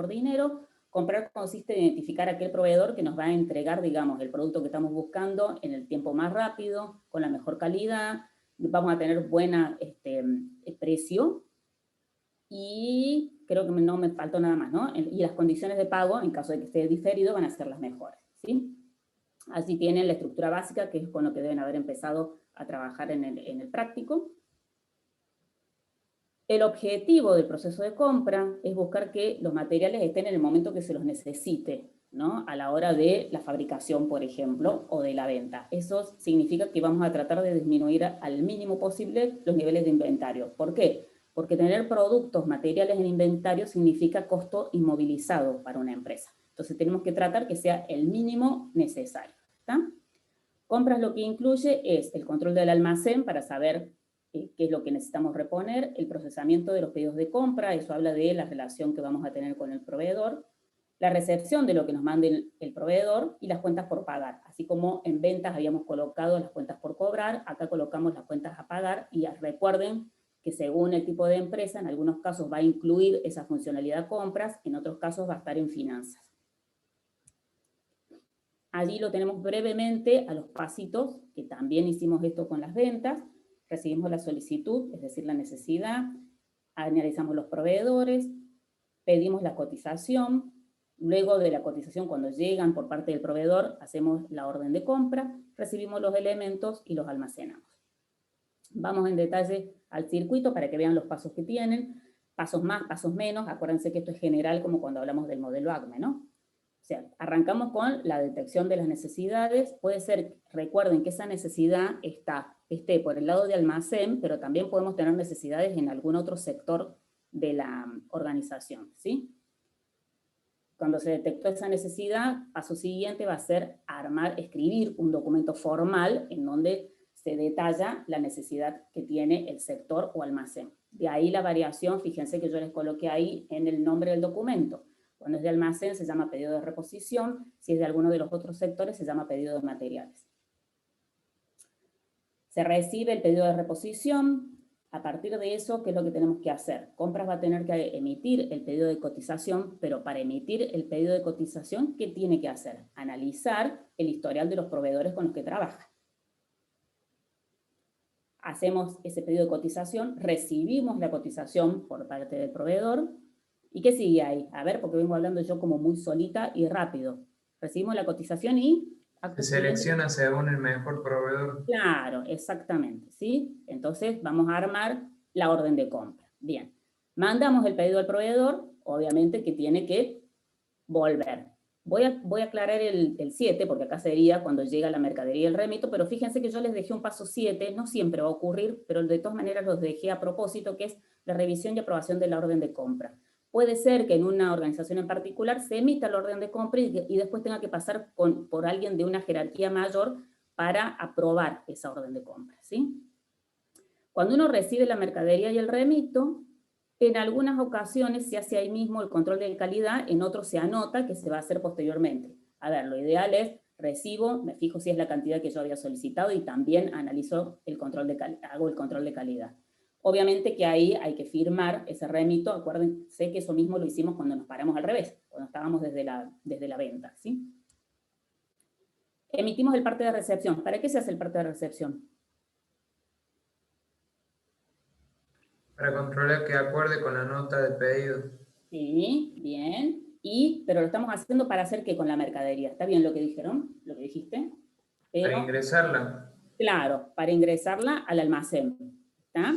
dinero. Comprar consiste en identificar aquel proveedor que nos va a entregar, digamos, el producto que estamos buscando en el tiempo más rápido, con la mejor calidad, vamos a tener buena precio, y creo que no me faltó nada más, ¿no? Y las condiciones de pago, en caso de que esté diferido, van a ser las mejores, ¿sí? Así tienen la estructura básica, que es con lo que deben haber empezado a trabajar en el práctico. El objetivo del proceso de compra es buscar que los materiales estén en el momento que se los necesite, ¿no? A la hora de la fabricación, por ejemplo, o de la venta. Eso significa que vamos a tratar de disminuir al mínimo posible los niveles de inventario. ¿Por qué? Porque tener productos, materiales en inventario significa costo inmovilizado para una empresa. Entonces tenemos que tratar que sea el mínimo necesario, ¿está? Compras lo que incluye es el control del almacén para saber qué es lo que necesitamos reponer, el procesamiento de los pedidos de compra, eso habla de la relación que vamos a tener con el proveedor, la recepción de lo que nos mande el proveedor y las cuentas por pagar. Así como en ventas habíamos colocado las cuentas por cobrar, acá colocamos las cuentas a pagar y recuerden que según el tipo de empresa, en algunos casos va a incluir esa funcionalidad compras, en otros casos va a estar en finanzas. Allí lo tenemos brevemente a los pasitos, que también hicimos esto con las ventas. Recibimos la solicitud, es decir, la necesidad, analizamos los proveedores, pedimos la cotización, luego de la cotización, cuando llegan por parte del proveedor, hacemos la orden de compra, recibimos los elementos y los almacenamos. Vamos en detalle al circuito para que vean los pasos que tienen, pasos más, pasos menos. Acuérdense que esto es general como cuando hablamos del modelo ACME, ¿no? O sea, arrancamos con la detección de las necesidades. Puede ser, recuerden que esa necesidad esté por el lado de almacén, pero también podemos tener necesidades en algún otro sector de la organización, ¿sí? Cuando se detectó esa necesidad, paso siguiente va a ser escribir un documento formal en donde se detalla la necesidad que tiene el sector o almacén. De ahí la variación, fíjense que yo les coloqué ahí en el nombre del documento. Cuando es de almacén se llama pedido de reposición, si es de alguno de los otros sectores se llama pedido de materiales. Se recibe el pedido de reposición. A partir de eso, ¿qué es lo que tenemos que hacer? Compras va a tener que emitir el pedido de cotización, pero para emitir el pedido de cotización, ¿qué tiene que hacer? Analizar el historial de los proveedores con los que trabaja. Hacemos ese pedido de cotización, recibimos la cotización por parte del proveedor. ¿Y qué sigue ahí? A ver, porque vengo hablando yo como muy solita y rápido. Recibimos la cotización y... Se selecciona según el mejor proveedor. Claro, exactamente, ¿sí? Entonces vamos a armar la orden de compra. Bien, mandamos el pedido al proveedor, obviamente que tiene que volver. Voy a aclarar el 7, porque acá sería cuando llega la mercadería y el remito, pero fíjense que yo les dejé un paso 7, no siempre va a ocurrir, pero de todas maneras los dejé a propósito, que es la revisión y aprobación de la orden de compra. Puede ser que en una organización en particular se emita la orden de compra y después tenga que pasar por alguien de una jerarquía mayor para aprobar esa orden de compra, ¿sí? Cuando uno recibe la mercadería y el remito, en algunas ocasiones se hace ahí mismo el control de calidad, en otros se anota que se va a hacer posteriormente. A ver, lo ideal es recibo, me fijo si es la cantidad que yo había solicitado y también analizo el control de calidad, hago el control de calidad. Obviamente que ahí hay que firmar ese remito, acuérdense que eso mismo lo hicimos cuando nos paramos al revés, cuando estábamos desde la venta, ¿sí? Emitimos el parte de recepción. ¿Para qué se hace el parte de recepción? Para controlar que acuerde con la nota de pedido. Sí, bien. Pero lo estamos haciendo para hacer ¿qué con la mercadería? ¿Está bien lo que dijeron? ¿Lo que dijiste? Para Pero, ingresarla. claro, para ingresarla al almacén. ¿Está?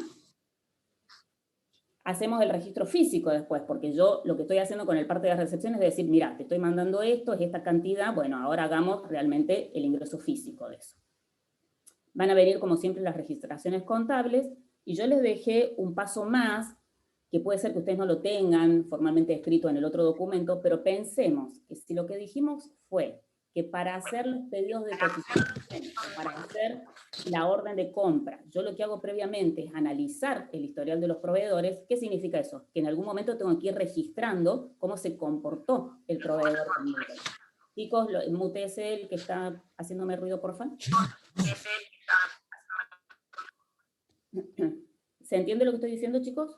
Hacemos el registro físico después, porque yo lo que estoy haciendo con el parte de recepción es decir, mira, te estoy mandando esto, es esta cantidad, bueno, ahora hagamos realmente el ingreso físico de eso. Van a venir, como siempre, las registraciones contables, y yo les dejé un paso más, que puede ser que ustedes no lo tengan formalmente escrito en el otro documento, pero pensemos que si lo que dijimos fue que para hacer los pedidos de cotización, para hacer la orden de compra, yo lo que hago previamente es analizar el historial de los proveedores. ¿Qué significa eso? Que en algún momento tengo que ir registrando cómo se comportó el proveedor conmigo. Chicos, mutese el que está haciéndome ruido, por favor. ¿Se entiende lo que estoy diciendo, chicos?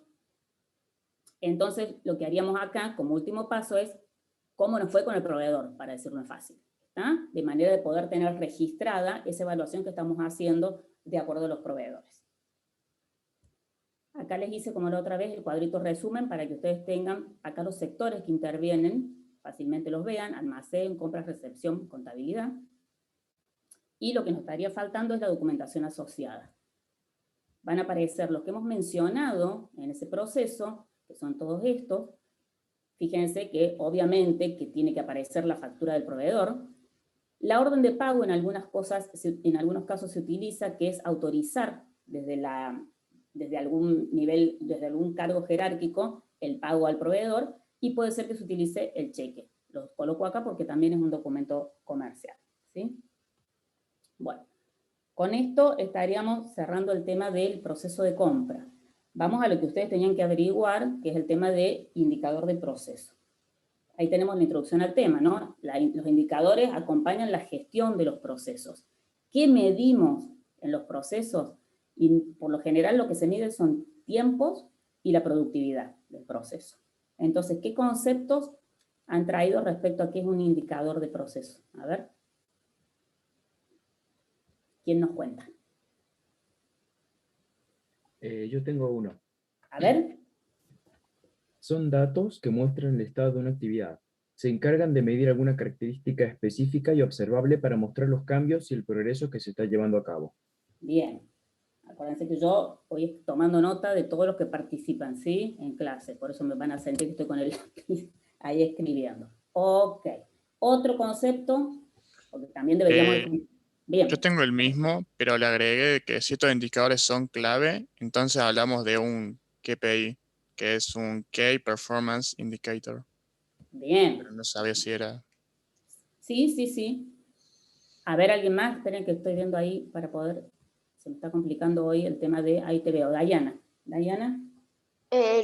Entonces, lo que haríamos acá como último paso es cómo nos fue con el proveedor, para decirlo fácil, ¿está? De manera de poder tener registrada esa evaluación que estamos haciendo de acuerdo a los proveedores. Acá les hice, como la otra vez, el cuadrito resumen para que ustedes tengan acá los sectores que intervienen, fácilmente los vean: almacén, compras, recepción, contabilidad. Y lo que nos estaría faltando es la documentación asociada. Van a aparecer los que hemos mencionado en ese proceso, que son todos estos. Fíjense que obviamente que tiene que aparecer la factura del proveedor. La orden de pago en algunos casos se utiliza, que es autorizar desde algún nivel, desde algún cargo jerárquico, el pago al proveedor, y puede ser que se utilice el cheque. Lo coloco acá porque también es un documento comercial, ¿sí? Bueno, con esto estaríamos cerrando el tema del proceso de compra. Vamos a lo que ustedes tenían que averiguar, que es el tema de indicador de proceso. Ahí tenemos la introducción al tema, ¿no? Los indicadores acompañan la gestión de los procesos. ¿Qué medimos en los procesos? Y por lo general lo que se mide son tiempos y la productividad del proceso. Entonces, ¿qué conceptos han traído respecto a qué es un indicador de proceso? A ver. ¿Quién nos cuenta? Yo tengo uno. A ver. Son datos que muestran el estado de una actividad. Se encargan de medir alguna característica específica y observable para mostrar los cambios y el progreso que se está llevando a cabo. Bien. Acuérdense que yo voy tomando nota de todos los que participan, ¿sí? En clase. Por eso me van a sentir que estoy con el lápiz ahí escribiendo. Ok. Otro concepto, porque también deberíamos... Bien. Yo tengo el mismo, pero le agregué que ciertos indicadores son clave. Entonces hablamos de un KPI, que es un Key Performance Indicator. Bien. Pero no sabía si era... Sí. A ver, ¿alguien más? Esperen que estoy viendo ahí para poder... Se me está complicando hoy el tema de... Ahí te veo. Dayana. ¿Dayana?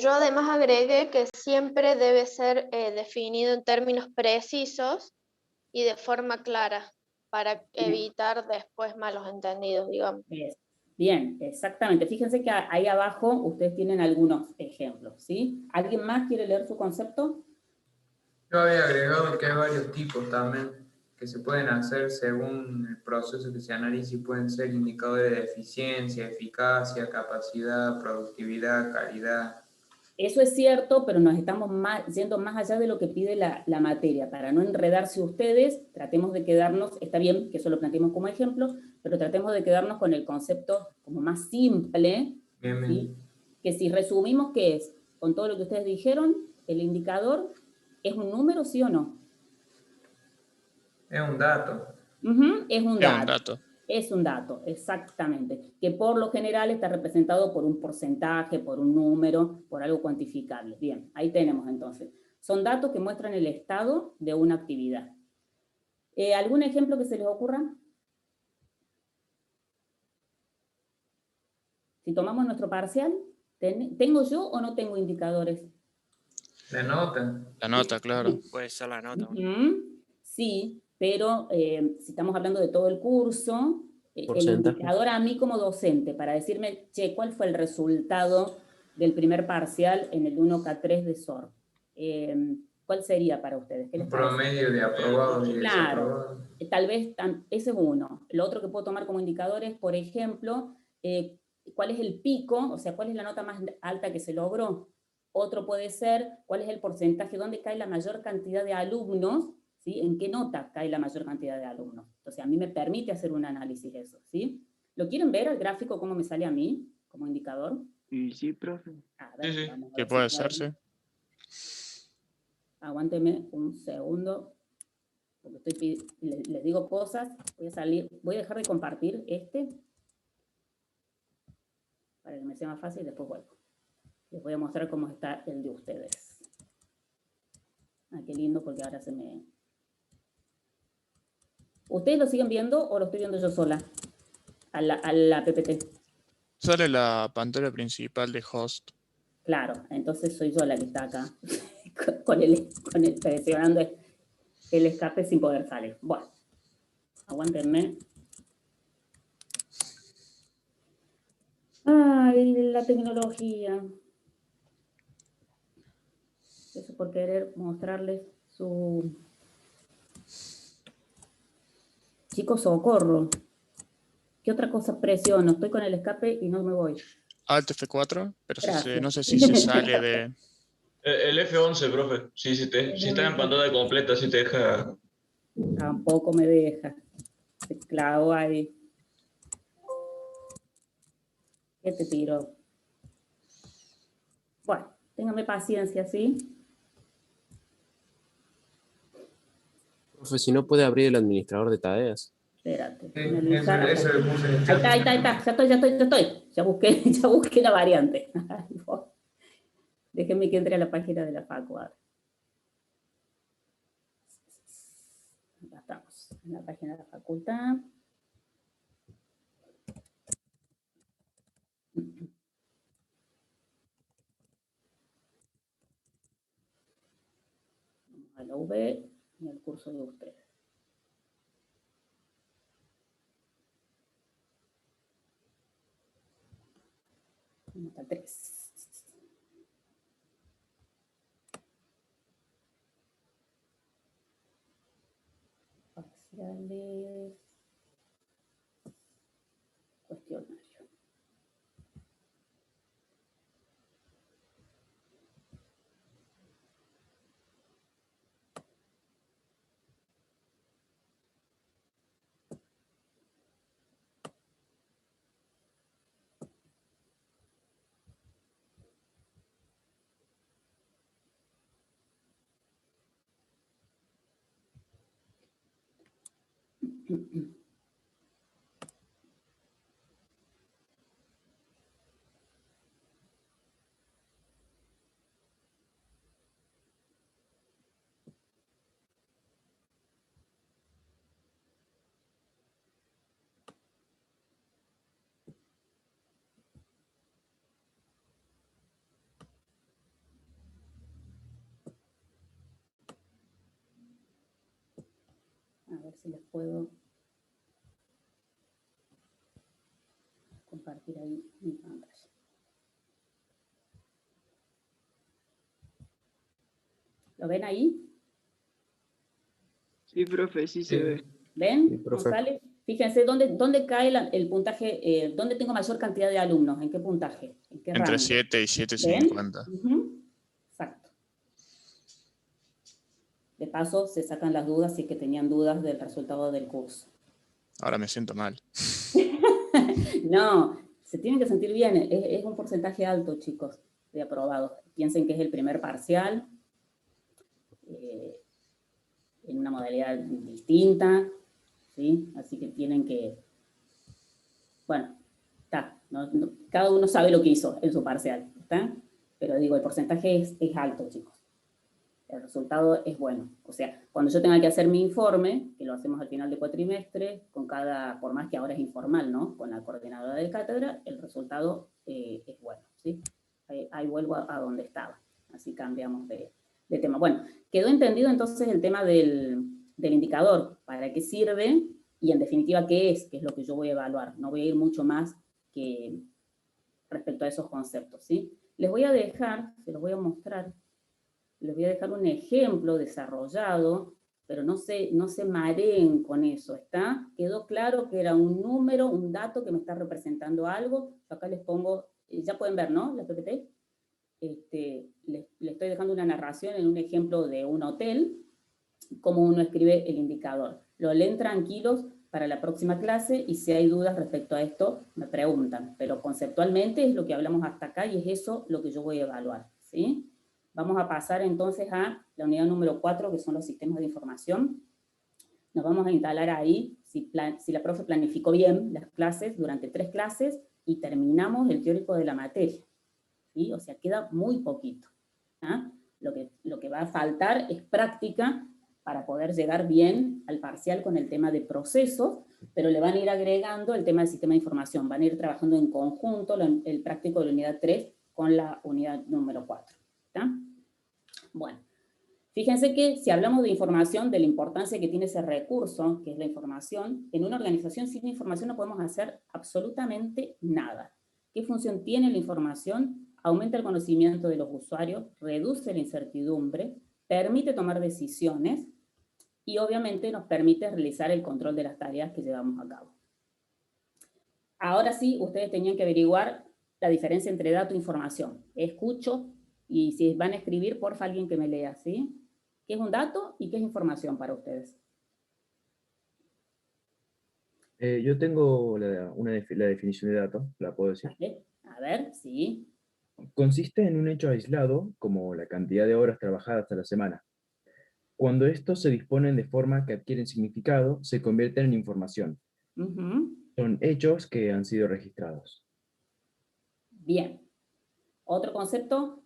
Yo además agregué que siempre debe ser definido en términos precisos y de forma clara para evitar después malos entendidos, digamos. Bien, exactamente. Fíjense que ahí abajo ustedes tienen algunos ejemplos, ¿sí? ¿Alguien más quiere leer su concepto? Yo había agregado que hay varios tipos también que se pueden hacer según el proceso que se analiza y pueden ser indicadores de eficiencia, eficacia, capacidad, productividad, calidad. Eso es cierto, pero nos estamos yendo más allá de lo que pide la materia. Para no enredarse ustedes, tratemos de quedarnos, está bien que eso lo planteemos como ejemplo, pero tratemos de quedarnos con el concepto como más simple, Bien. ¿sí? Que si resumimos, ¿qué es? Con todo lo que ustedes dijeron, el indicador es un número, ¿sí o no? Es un dato. Es un dato. Es un dato, exactamente, que por lo general está representado por un porcentaje, por un número, por algo cuantificable. Bien, ahí tenemos entonces. Son datos que muestran el estado de una actividad. ¿Algún ejemplo que se les ocurra? Si tomamos nuestro parcial, ¿tengo yo o no tengo indicadores? La nota. La nota, claro. Puede ser la nota. Sí, pero si estamos hablando de todo el curso, el indicador a mí como docente, para decirme, che, ¿cuál fue el resultado del primer parcial en el 1K3 de SOR? ¿Cuál sería para ustedes? Un promedio de aprobados y desaprobados. Claro, tal vez ese es uno. Lo otro que puedo tomar como indicador es, por ejemplo, cuál es el pico, o sea, cuál es la nota más alta que se logró. Otro puede ser cuál es el porcentaje, dónde cae la mayor cantidad de alumnos, ¿sí? ¿En qué nota cae la mayor cantidad de alumnos? Entonces, a mí me permite hacer un análisis de eso, ¿sí? ¿Lo quieren ver el gráfico cómo me sale a mí como indicador? Sí, profe. A ver, Sí, vamos a que ver puede si hacerse. Aguánteme un segundo, porque les digo cosas. Voy a dejar de compartir para que me sea más fácil, después vuelvo. Les voy a mostrar cómo está el de ustedes. Ah, qué lindo, porque ahora se me... ¿Ustedes lo siguen viendo o lo estoy viendo yo sola? A la PPT. Sale la pantalla principal de host. Claro, entonces soy yo la que está acá, con el presionando el escape sin poder salir. Bueno, aguántenme. Ay, la tecnología. Eso por querer mostrarles su... Chicos, socorro. ¿Qué otra cosa presiono? Estoy con el escape y no me voy. Alt F4, pero Gracias. no sé si se sale de... El F11, profe. Si estás en pantalla completa, si te deja. Tampoco me deja. Se clavó ahí. ¿Qué te tiro? Bueno, téngame paciencia, ¿sí? Profe, si no puede abrir el administrador de tareas. Espérate. Sí, finalizar. eso le puse en el chat. Ahí está. Ya estoy. Ya busqué la variante. Déjenme que entre a la página de la Facu. Acá estamos, en la página de la facultad. Vamos a la V y el curso de ustedes. Nota 3. Parciales. Cuestionario. A ver si les puedo compartir ahí mi pantalla. ¿Lo ven ahí? Sí, profe, sí se ve. ¿Ven, Sí, profe. González? Fíjense dónde cae el puntaje, dónde tengo mayor cantidad de alumnos, en qué puntaje, en qué Entre rango. 7 y ¿Ven? 7.50. Ujú. Exacto. De paso, se sacan las dudas si es que tenían dudas del resultado del curso. Ahora me siento mal. No, se tienen que sentir bien. Es un porcentaje alto, chicos, de aprobados. Piensen que es el primer parcial, en una modalidad distinta, ¿sí? Así que tienen que... Bueno, está. Cada uno sabe lo que hizo en su parcial, ¿está? Pero digo, el porcentaje es alto, chicos. El resultado es bueno. O sea, cuando yo tenga que hacer mi informe, que lo hacemos al final de cuatrimestre, por más que ahora es informal, ¿no? Con la coordinadora de cátedra, el resultado es bueno, ¿sí? Ahí vuelvo a donde estaba. Así cambiamos de tema. Bueno, quedó entendido entonces el tema del indicador, para qué sirve y en definitiva qué es lo que yo voy a evaluar. No voy a ir mucho más que respecto a esos conceptos, ¿sí? Les voy a dejar, se los voy a mostrar, les voy a dejar un ejemplo desarrollado, pero no se mareen con eso, ¿está? Quedó claro que era un número, un dato que me está representando algo. Yo acá les pongo, ya pueden ver, ¿no? La PPT. Les estoy dejando una narración en un ejemplo de un hotel, cómo uno escribe el indicador. Lo leen tranquilos para la próxima clase y si hay dudas respecto a esto, me preguntan. Pero conceptualmente es lo que hablamos hasta acá y es eso lo que yo voy a evaluar, ¿sí? Vamos a pasar entonces a la unidad número 4, que son los sistemas de información. Nos vamos a instalar ahí, si la profe planificó bien las clases, durante 3 clases, y terminamos el teórico de la materia, ¿sí? O sea, queda muy poquito, ¿ah? Lo que va a faltar es práctica para poder llegar bien al parcial con el tema de procesos, pero le van a ir agregando el tema del sistema de información, van a ir trabajando en conjunto el práctico de la unidad 3 con la unidad número 4. ¿Está? Bueno, fíjense que si hablamos de información, de la importancia que tiene ese recurso, que es la información, en una organización sin información no podemos hacer absolutamente nada. ¿Qué función tiene la información? aumenta el conocimiento de los usuarios, reduce la incertidumbre, permite tomar decisiones y obviamente nos permite realizar el control de las tareas que llevamos a cabo. Ahora sí, ustedes tenían que averiguar la diferencia entre dato e información. Escucho y si van a escribir, porfa, alguien que me lea, ¿sí? ¿Qué es un dato y qué es información para ustedes? Yo tengo la definición de dato, ¿la puedo decir? ¿Vale? A ver, sí. Consiste en un hecho aislado, como la cantidad de horas trabajadas a la semana. Cuando estos se disponen de forma que adquieren significado, se convierten en información. Ujú. Son hechos que han sido registrados. Bien. ¿Otro concepto?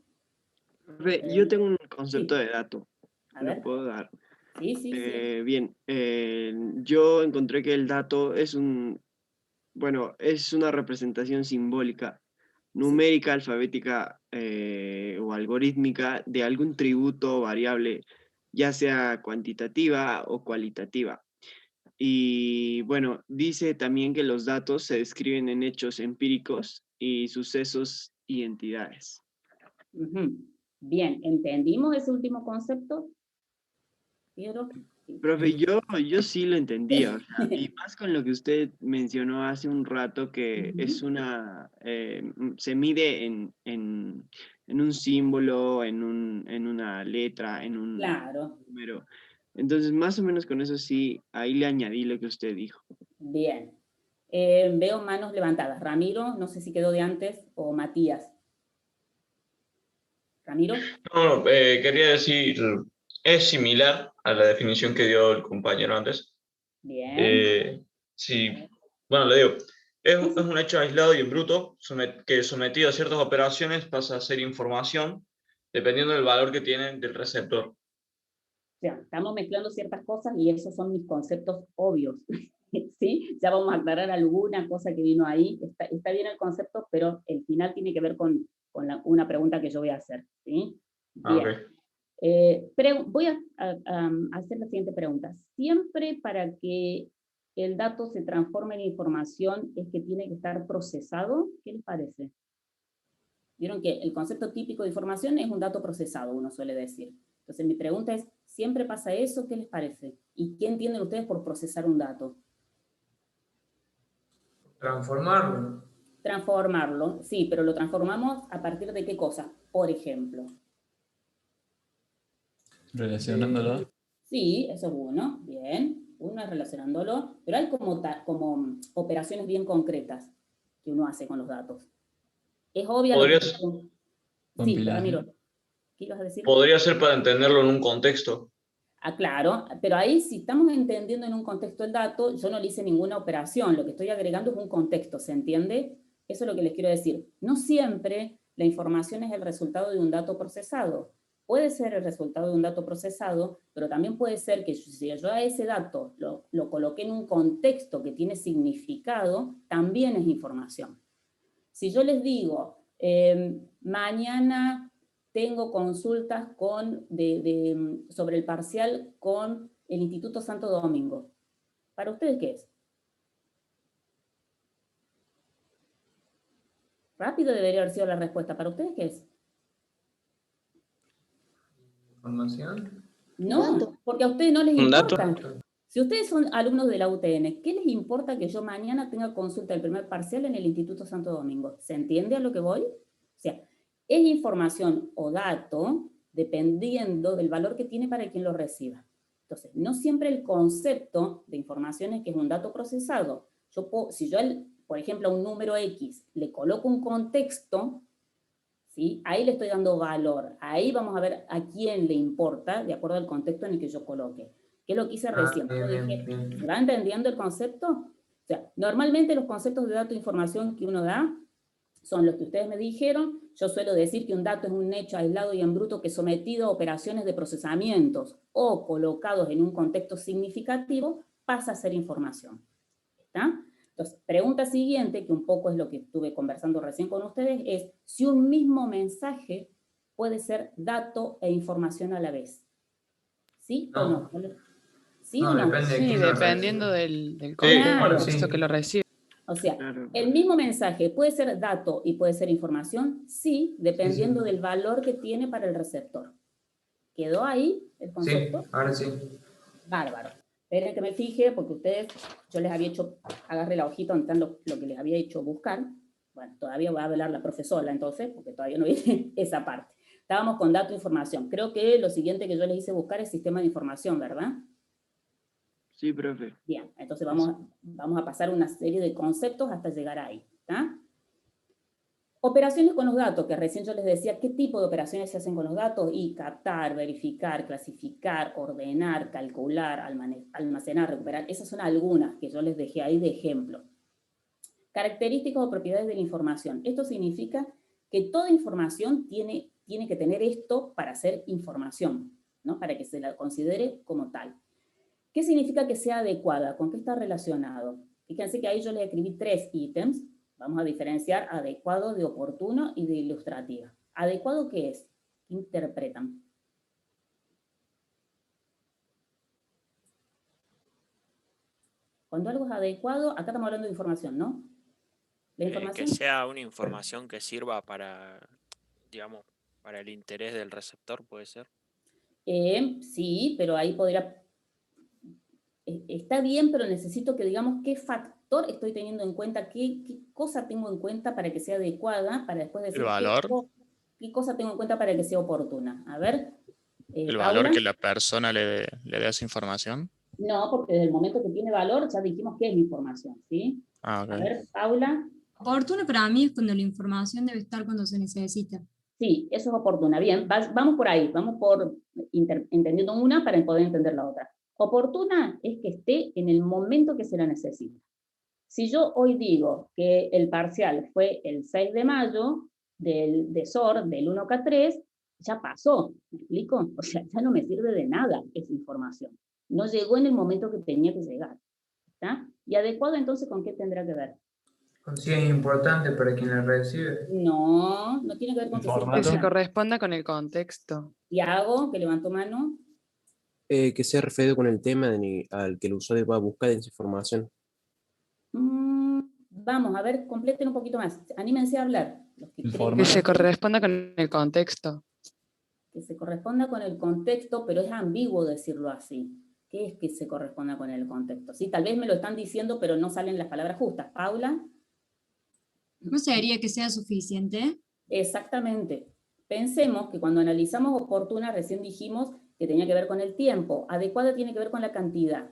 Profe, yo tengo un concepto Sí. de dato. A ¿Lo ver. puedo dar? Sí, sí, sí. Bien, yo encontré que el dato es es una representación simbólica, numérica, alfabética o algorítmica de algún tributo o variable, ya sea cuantitativa o cualitativa. Y bueno, dice también que los datos se describen en hechos empíricos y sucesos y entidades. Ujú. Bien, ¿entendimos ese último concepto? Quiero. Profe, yo sí lo entendía, o sea, y más con lo que usted mencionó hace un rato, que es se mide en un símbolo, en una letra, en un Claro. número. Entonces, más o menos con eso sí, ahí le añadí lo que usted dijo. Bien. Veo manos levantadas. Ramiro, no sé si quedó de antes, o Matías. ¿Ramiro? No, quería decir, es similar a la definición que dio el compañero antes. Bien. Sí, bueno, le digo, es Sí, sí. un hecho aislado y en bruto que sometido a ciertas operaciones pasa a ser información dependiendo del valor que tiene del receptor. O sea, estamos mezclando ciertas cosas y esos son mis conceptos obvios. ¿Sí? Ya vamos a aclarar alguna cosa que vino ahí. Está bien el concepto, pero el final tiene que ver con una pregunta que yo voy a hacer. ¿Sí? Bien. Ok. Voy a hacer la siguiente pregunta. Siempre para que el dato se transforme en información es que tiene que estar procesado. ¿Qué les parece? Vieron que el concepto típico de información es un dato procesado, uno suele decir. Entonces mi pregunta es, ¿siempre pasa eso? ¿Qué les parece? ¿Y qué entienden ustedes por procesar un dato? Transformarlo. Transformarlo, sí, pero lo transformamos a partir de qué cosa, por ejemplo. Relacionándolo. Sí, eso es uno, bien. Uno es relacionándolo, pero hay como operaciones bien concretas que uno hace con los datos. Es obvia lo que... Sí, Compilar. Ramiro, ¿qué ibas a decir? Podría ser para entenderlo en un contexto. Ah, claro, pero ahí si estamos entendiendo en un contexto el dato, yo no le hice ninguna operación, lo que estoy agregando es un contexto, ¿se entiende? Eso es lo que les quiero decir. No siempre la información es el resultado de un dato procesado. Puede ser el resultado de un dato procesado, pero también puede ser que si yo a ese dato lo coloqué en un contexto que tiene significado, también es información. Si yo les digo, mañana tengo consultas sobre el parcial con el Instituto Santo Domingo, ¿para ustedes qué es? Rápido debería haber sido la respuesta. ¿Para ustedes qué es? ¿Información? No, Dato. porque a ustedes no les ¿Un dato? importa. Si ustedes son alumnos de la UTN, ¿qué les importa que yo mañana tenga consulta del primer parcial en el Instituto Santo Domingo? ¿Se entiende a lo que voy? O sea, es información o dato dependiendo del valor que tiene para quien lo reciba. Entonces, no siempre el concepto de información es que es un dato procesado. Si yo, por ejemplo, a un número X le coloco un contexto, ¿sí? Ahí le estoy dando valor. Ahí vamos a ver a quién le importa, de acuerdo al contexto en el que yo coloque. ¿Qué es lo que hice recién? Yo dije, Bien. ¿se va entendiendo el concepto? O sea, normalmente los conceptos de dato e información que uno da son los que ustedes me dijeron. Yo suelo decir que un dato es un hecho aislado y en bruto que sometido a operaciones de procesamientos o colocados en un contexto significativo pasa a ser información. ¿Está? Entonces, pregunta siguiente, que un poco es lo que estuve conversando recién con ustedes, es si un mismo mensaje puede ser dato e información a la vez. ¿Sí o no? ¿Sí o no? Depende de Sí, quién lo dependiendo recibe. del Sí, contexto Claro. que lo recibe. O sea, Claro. el mismo mensaje puede ser dato y puede ser información, sí, dependiendo del valor que tiene para el receptor. ¿Quedó ahí el Sí, concepto? ahora sí. Bárbaro. Esperen que me fije, porque ustedes, yo les había hecho, agarré la hojita donde están lo que les había hecho buscar. Bueno, todavía voy a hablar la profesora entonces, porque todavía no viene esa parte. Estábamos con dato e información. Creo que lo siguiente que yo les hice buscar es sistema de información, ¿verdad? Sí, profe. Bien, entonces vamos a pasar una serie de conceptos hasta llegar ahí, ¿está? Operaciones con los datos, que recién yo les decía, ¿qué tipo de operaciones se hacen con los datos? Y captar, verificar, clasificar, ordenar, calcular, almacenar, recuperar. Esas son algunas que yo les dejé ahí de ejemplo. Características o propiedades de la información. Esto significa que toda información tiene que tener esto para ser información, ¿no? Para que se la considere como tal. ¿Qué significa que sea adecuada? ¿Con qué está relacionado? Fíjense que ahí yo les escribí 3 ítems. Vamos a diferenciar adecuado de oportuno y de ilustrativa. ¿Adecuado qué es? ¿Qué interpretan? Cuando algo es adecuado, acá estamos hablando de información, ¿no? La información... Que sea una información que sirva para, digamos, para el interés del receptor, puede ser. Sí, pero ahí podría... Está bien, pero necesito que digamos qué factor estoy teniendo en cuenta, qué cosa tengo en cuenta para que sea adecuada, para después decir ¿El valor? qué cosa tengo en cuenta para que sea oportuna. A ver, ¿El Paula. valor que la persona le dé a esa información? No, porque desde el momento que tiene valor ya dijimos que es información, ¿sí? Ah, ok. A ver, Paula. Oportuno para mí es cuando la información debe estar cuando se necesita. Sí, eso es oportuna. Bien, vamos por ahí, vamos por entendiendo una para poder entender la otra. Oportuna es que esté en el momento que se la necesita. Si yo hoy digo que el parcial fue el 6 de mayo de SOR, del 1K3, ya pasó, ¿me explico? O sea, ya no me sirve de nada esa información. No llegó en el momento que tenía que llegar. ¿Está? ¿Y adecuado entonces con qué tendrá que ver? Con si es importante para quien la recibe. No, no tiene que ver con que sea Que se importante. corresponda con el contexto. Tiago, que levantó mano. Que sea referido con el tema al que el usuario va a buscar esa información. Vamos, a ver, completen un poquito más. Anímense a hablar. Los que Que se corresponda con el contexto. Que se corresponda con el contexto, pero es ambiguo decirlo así. ¿Qué es que se corresponda con el contexto? Sí, tal vez me lo están diciendo, pero no salen las palabras justas. Paula. ¿No sería que sea suficiente? Exactamente. Pensemos que cuando analizamos oportuna, recién dijimos que tenía que ver con el tiempo. Adecuada tiene que ver con la cantidad.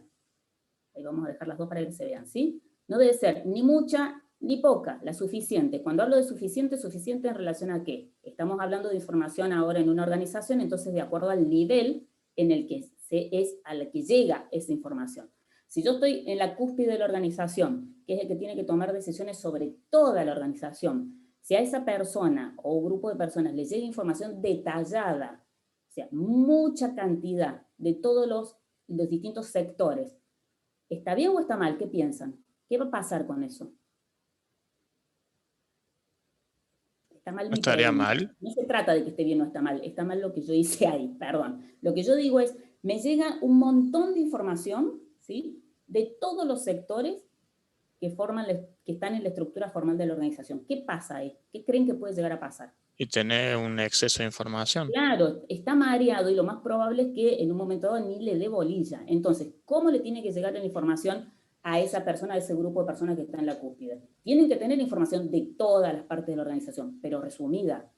Ahí vamos a dejar las dos para que se vean, ¿sí? No debe ser ni mucha ni poca, la suficiente. Cuando hablo de suficiente, suficiente en relación a qué? Estamos hablando de información ahora en una organización, entonces de acuerdo al nivel en el que al que llega esa información. Si yo estoy en la cúspide de la organización, que es el que tiene que tomar decisiones sobre toda la organización, si a esa persona o grupo de personas le llega información detallada, o sea, mucha cantidad de todos los distintos sectores, ¿está bien o está mal? ¿Qué piensan? ¿Qué va a pasar con eso? Está mal. ¿No estaría mal? No se trata de que esté bien o está mal lo que yo hice ahí, perdón. Lo que yo digo es, me llega un montón de información, ¿sí? De todos los sectores que están en la estructura formal de la organización. ¿Qué pasa ahí? ¿Qué creen que puede llegar a pasar? Y tener un exceso de información. Claro, está mareado y lo más probable es que en un momento dado ni le dé bolilla. Entonces, ¿cómo le tiene que llegar la información a esa persona, a ese grupo de personas que está en la cúspide? Tienen que tener información de todas las partes de la organización, pero resumida.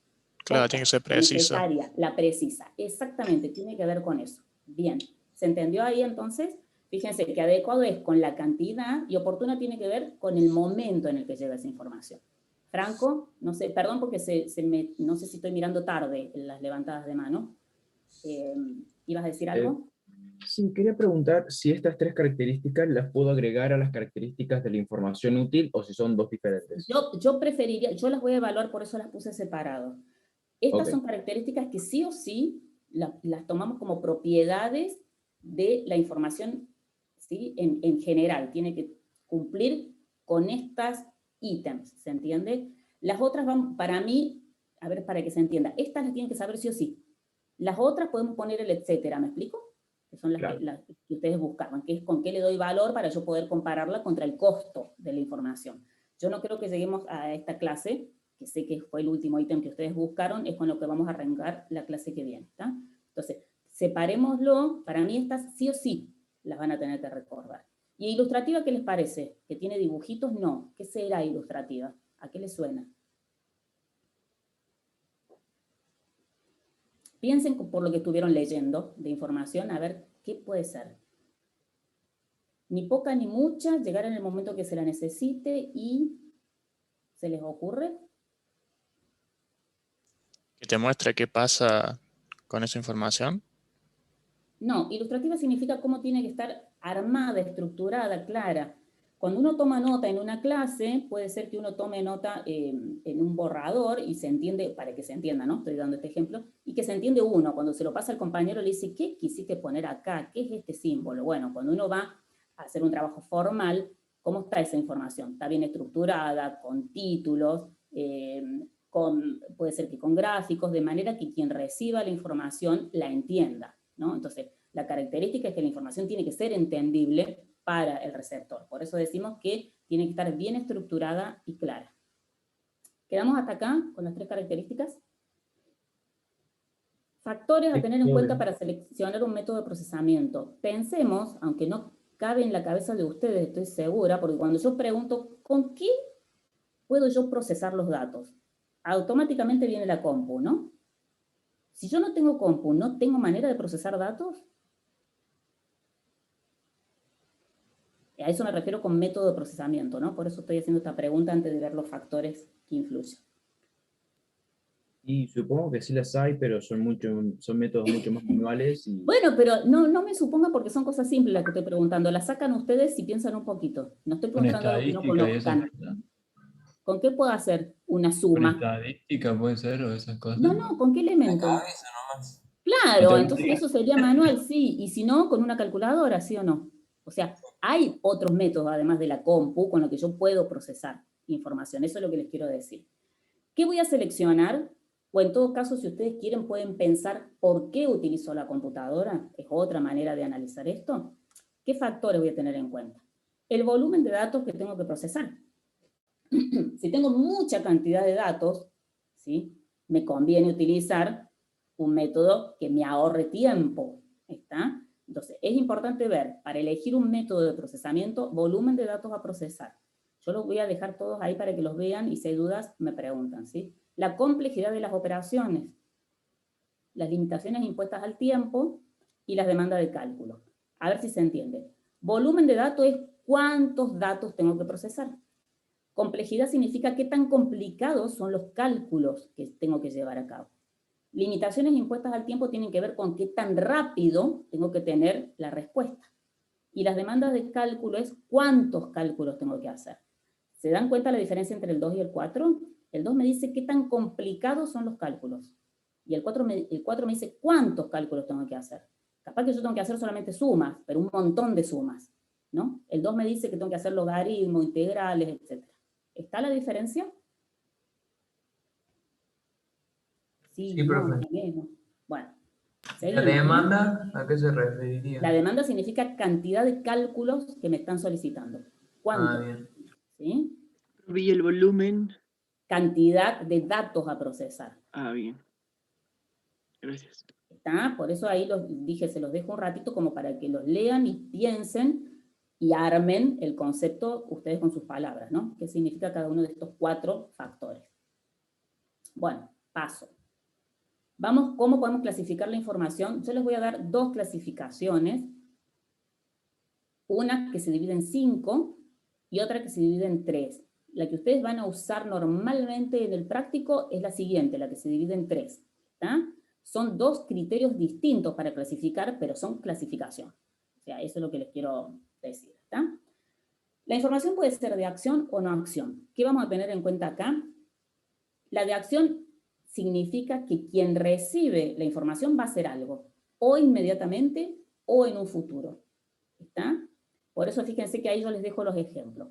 Claro, tiene que ser precisa. Necesaria, la precisa. Exactamente, tiene que ver con eso. Bien, ¿se entendió ahí entonces? Fíjense que adecuado es con la cantidad y oportuna tiene que ver con el momento en el que llega esa información. Franco, no sé, perdón porque no sé si estoy mirando tarde en las levantadas de mano. ¿Ibas a decir algo? Sí, quería preguntar si estas 3 características las puedo agregar a las características de la información útil o si son 2 diferentes. Yo preferiría, yo las voy a evaluar, por eso las puse separado. Estas Ok. son características que sí o sí las tomamos como propiedades de la información, ¿sí? En general, tiene que cumplir con estas ítems, ¿se entiende? Las otras van, para mí, a ver, para que se entienda, estas las tienen que saber sí o sí. Las otras podemos poner el etcétera, ¿me explico? Que son las, Claro. las que ustedes buscaban, que es con qué le doy valor para yo poder compararla contra el costo de la información. Yo no creo que lleguemos a esta clase, que sé que fue el último ítem que ustedes buscaron, es con lo que vamos a arrancar la clase que viene, ¿está? Entonces, separémoslo, para mí estas sí o sí las van a tener que recordar. ¿Y ilustrativa qué les parece? ¿Que tiene dibujitos? No. ¿Qué será ilustrativa? ¿A qué les suena? Piensen por lo que estuvieron leyendo de información, a ver qué puede ser. Ni poca ni mucha, llegar en el momento que se la necesite y... ¿se les ocurre? Que te muestre qué pasa con esa información. No, ilustrativa significa cómo tiene que estar armada, estructurada, clara. Cuando uno toma nota en una clase, puede ser que uno tome nota en un borrador y se entiende, para que se entienda, ¿no? Estoy dando este ejemplo, y que se entiende uno. Cuando se lo pasa al compañero le dice, ¿qué quisiste poner acá? ¿Qué es este símbolo? Bueno, cuando uno va a hacer un trabajo formal, ¿cómo está esa información? Está bien estructurada, con títulos, puede ser que con gráficos, de manera que quien reciba la información la entienda, ¿no? Entonces, la característica es que la información tiene que ser entendible para el receptor. Por eso decimos que tiene que estar bien estructurada y clara. ¿Quedamos hasta acá con las tres características? Factores a tener en cuenta para seleccionar un método de procesamiento. Pensemos, aunque no cabe en la cabeza de ustedes, estoy segura, porque cuando yo pregunto, ¿con qué puedo yo procesar los datos? Automáticamente viene la compu, ¿no? Si yo no tengo compu, ¿no tengo manera de procesar datos? A eso me refiero con método de procesamiento, ¿no? Por eso estoy haciendo esta pregunta antes de ver los factores que influyen. Y supongo que sí las hay, pero son métodos mucho más manuales. Y... Bueno, pero no me suponga porque son cosas simples las que estoy preguntando. Las sacan ustedes si piensan un poquito. No estoy preguntando algo que no conozcan. ¿Con qué puedo hacer una suma? ¿Con estadística puede ser o esas cosas? No, ¿con qué elemento? Claro, entonces eso sería manual, sí. Y si no, con una calculadora, ¿sí o no? O sea, hay otros métodos, además de la compu, con los que yo puedo procesar información. Eso es lo que les quiero decir. ¿Qué voy a seleccionar? O en todo caso, si ustedes quieren, pueden pensar por qué utilizo la computadora. Es otra manera de analizar esto. ¿Qué factores voy a tener en cuenta? El volumen de datos que tengo que procesar. Si tengo mucha cantidad de datos, ¿sí? Me conviene utilizar un método que me ahorre tiempo. ¿Está? Entonces, es importante ver, para elegir un método de procesamiento, volumen de datos a procesar. Yo los voy a dejar todos ahí para que los vean y si hay dudas, me preguntan, ¿sí? La complejidad de las operaciones, las limitaciones impuestas al tiempo y las demandas de cálculo. A ver si se entiende. Volumen de datos es cuántos datos tengo que procesar. Complejidad significa qué tan complicados son los cálculos que tengo que llevar a cabo. Limitaciones impuestas al tiempo tienen que ver con qué tan rápido tengo que tener la respuesta. Y las demandas de cálculo es cuántos cálculos tengo que hacer. ¿Se dan cuenta la diferencia entre el 2 y el 4? El 2 me dice qué tan complicados son los cálculos. Y el 4 me dice cuántos cálculos tengo que hacer. Capaz que yo tengo que hacer solamente sumas, pero un montón de sumas, ¿no? El 2 me dice que tengo que hacer logaritmos, integrales, etc. ¿Está la diferencia? Sí, profe. No. Bueno. ¿La demanda a qué se referiría? La demanda significa cantidad de cálculos que me están solicitando. ¿Cuánto? Bien. ¿Sí? ¿Y el volumen? Cantidad de datos a procesar. Bien. Gracias. ¿Está? Por eso ahí dije, se los dejo un ratito como para que los lean y piensen y armen el concepto ustedes con sus palabras, ¿no? ¿Qué significa cada uno de estos 4 factores? Bueno, paso. Vamos, ¿cómo podemos clasificar la información? Yo les voy a dar 2 clasificaciones. Una que se divide en 5 y otra que se divide en 3. La que ustedes van a usar normalmente en el práctico es la siguiente, la que se divide en 3. ¿Está? Son 2 criterios distintos para clasificar, pero son clasificación. O sea, eso es lo que les quiero decir. ¿Está? La información puede ser de acción o no acción. ¿Qué vamos a tener en cuenta acá? La de acción significa que quien recibe la información va a hacer algo, o inmediatamente o en un futuro. ¿Está? Por eso fíjense que ahí yo les dejo los ejemplos.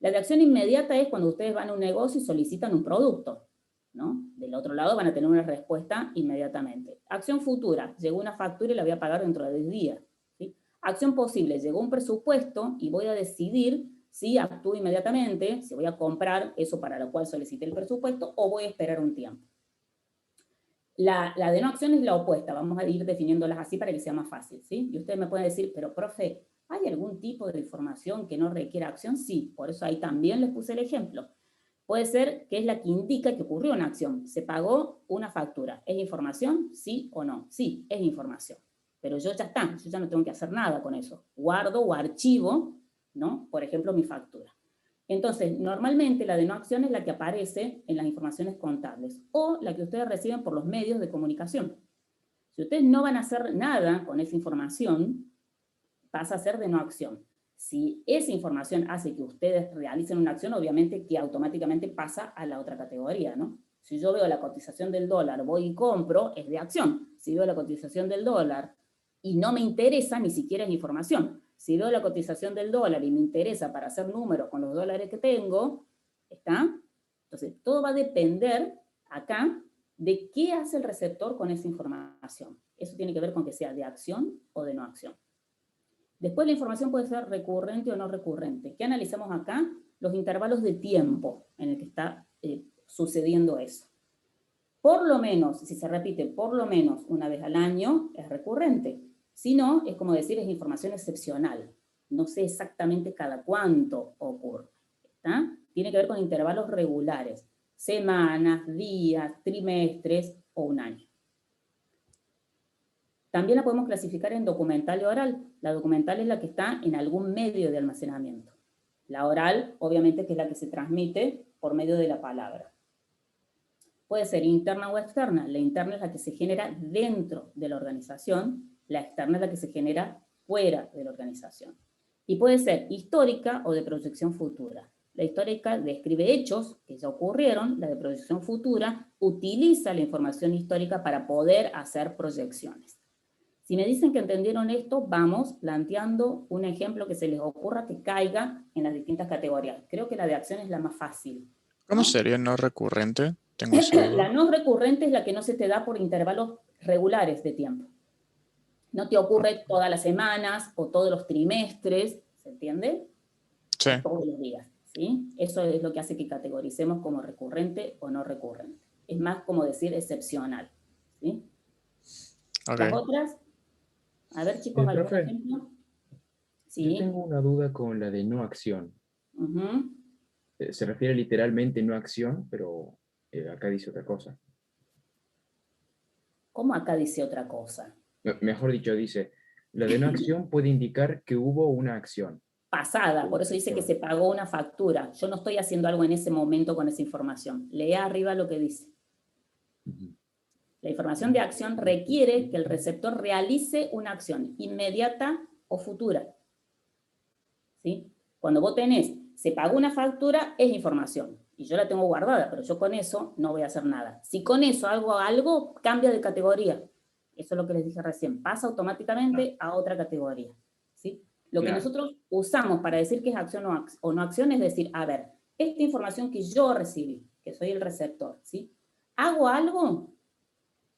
La de acción inmediata es cuando ustedes van a un negocio y solicitan un producto, ¿no? Del otro lado van a tener una respuesta inmediatamente. Acción futura, llegó una factura y la voy a pagar dentro de 10 días. ¿Sí? Acción posible, llegó un presupuesto y voy a decidir si actúo inmediatamente, si voy a comprar eso para lo cual solicité el presupuesto o voy a esperar un tiempo. La de no acción es la opuesta, vamos a ir definiéndolas así para que sea más fácil, ¿sí? Y ustedes me pueden decir, pero profe, ¿hay algún tipo de información que no requiera acción? Sí, por eso ahí también les puse el ejemplo. Puede ser que es la que indica que ocurrió una acción. Se pagó una factura. ¿Es información? ¿Sí o no? Sí, es información. Pero yo ya no tengo que hacer nada con eso. Guardo o archivo, ¿no? Por ejemplo, mi factura. Entonces, normalmente la de no acción es la que aparece en las informaciones contables o la que ustedes reciben por los medios de comunicación. Si ustedes no van a hacer nada con esa información, pasa a ser de no acción. Si esa información hace que ustedes realicen una acción, obviamente que automáticamente pasa a la otra categoría, ¿no? Si yo veo la cotización del dólar, voy y compro, es de acción. Si veo la cotización del dólar y no me interesa, ni siquiera es información. Si veo la cotización del dólar y me interesa para hacer números con los dólares que tengo, ¿está? Entonces, todo va a depender acá de qué hace el receptor con esa información. Eso tiene que ver con que sea de acción o de no acción. Después la información puede ser recurrente o no recurrente. ¿Qué analizamos acá? Los intervalos de tiempo en el que está sucediendo eso. Por lo menos, si se repite por lo menos una vez al año, es recurrente. Si no, es como decir, es información excepcional. No sé exactamente cada cuánto ocurre. ¿Está? Tiene que ver con intervalos regulares. Semanas, días, trimestres o un año. También la podemos clasificar en documental y oral. La documental es la que está en algún medio de almacenamiento. La oral, obviamente, que es la que se transmite por medio de la palabra. Puede ser interna o externa. La interna es la que se genera dentro de la organización. La externa es la que se genera fuera de la organización. Y puede ser histórica o de proyección futura. La histórica describe hechos que ya ocurrieron. La de proyección futura utiliza la información histórica para poder hacer proyecciones. Si me dicen que entendieron esto, vamos planteando un ejemplo que se les ocurra que caiga en las distintas categorías. Creo que la de acción es la más fácil, ¿no? ¿Cómo sería no recurrente? Tengo esa duda. La no recurrente es la que no se te da por intervalos regulares de tiempo. No te ocurre todas las semanas o todos los trimestres, ¿se entiende? Sí. O todos los días, ¿sí? Eso es lo que hace que categoricemos como recurrente o no recurrente. Es más como decir excepcional, ¿sí? Okay. Las otras... A ver, chicos, ¿algún profe, ejemplo? Sí. Yo tengo una duda con la de no acción. Uh-huh. Se refiere literalmente no acción, pero acá dice otra cosa. ¿Cómo acá dice otra cosa? Mejor dicho, dice, la de no acción puede indicar que hubo una acción. Pasada, por eso dice que se pagó una factura. Yo no estoy haciendo algo en ese momento con esa información. Lea arriba lo que dice. La información de acción requiere que el receptor realice una acción inmediata o futura. ¿Sí? Cuando vos tenés, se pagó una factura, es información. Y yo la tengo guardada, pero yo con eso no voy a hacer nada. Si con eso hago algo, cambia de categoría. Eso es lo que les dije recién. Pasa automáticamente a otra categoría. ¿Sí? Lo que nosotros usamos para decir que es acción o no acción es decir, a ver, esta información que yo recibí, que soy el receptor, ¿sí? ¿Hago algo?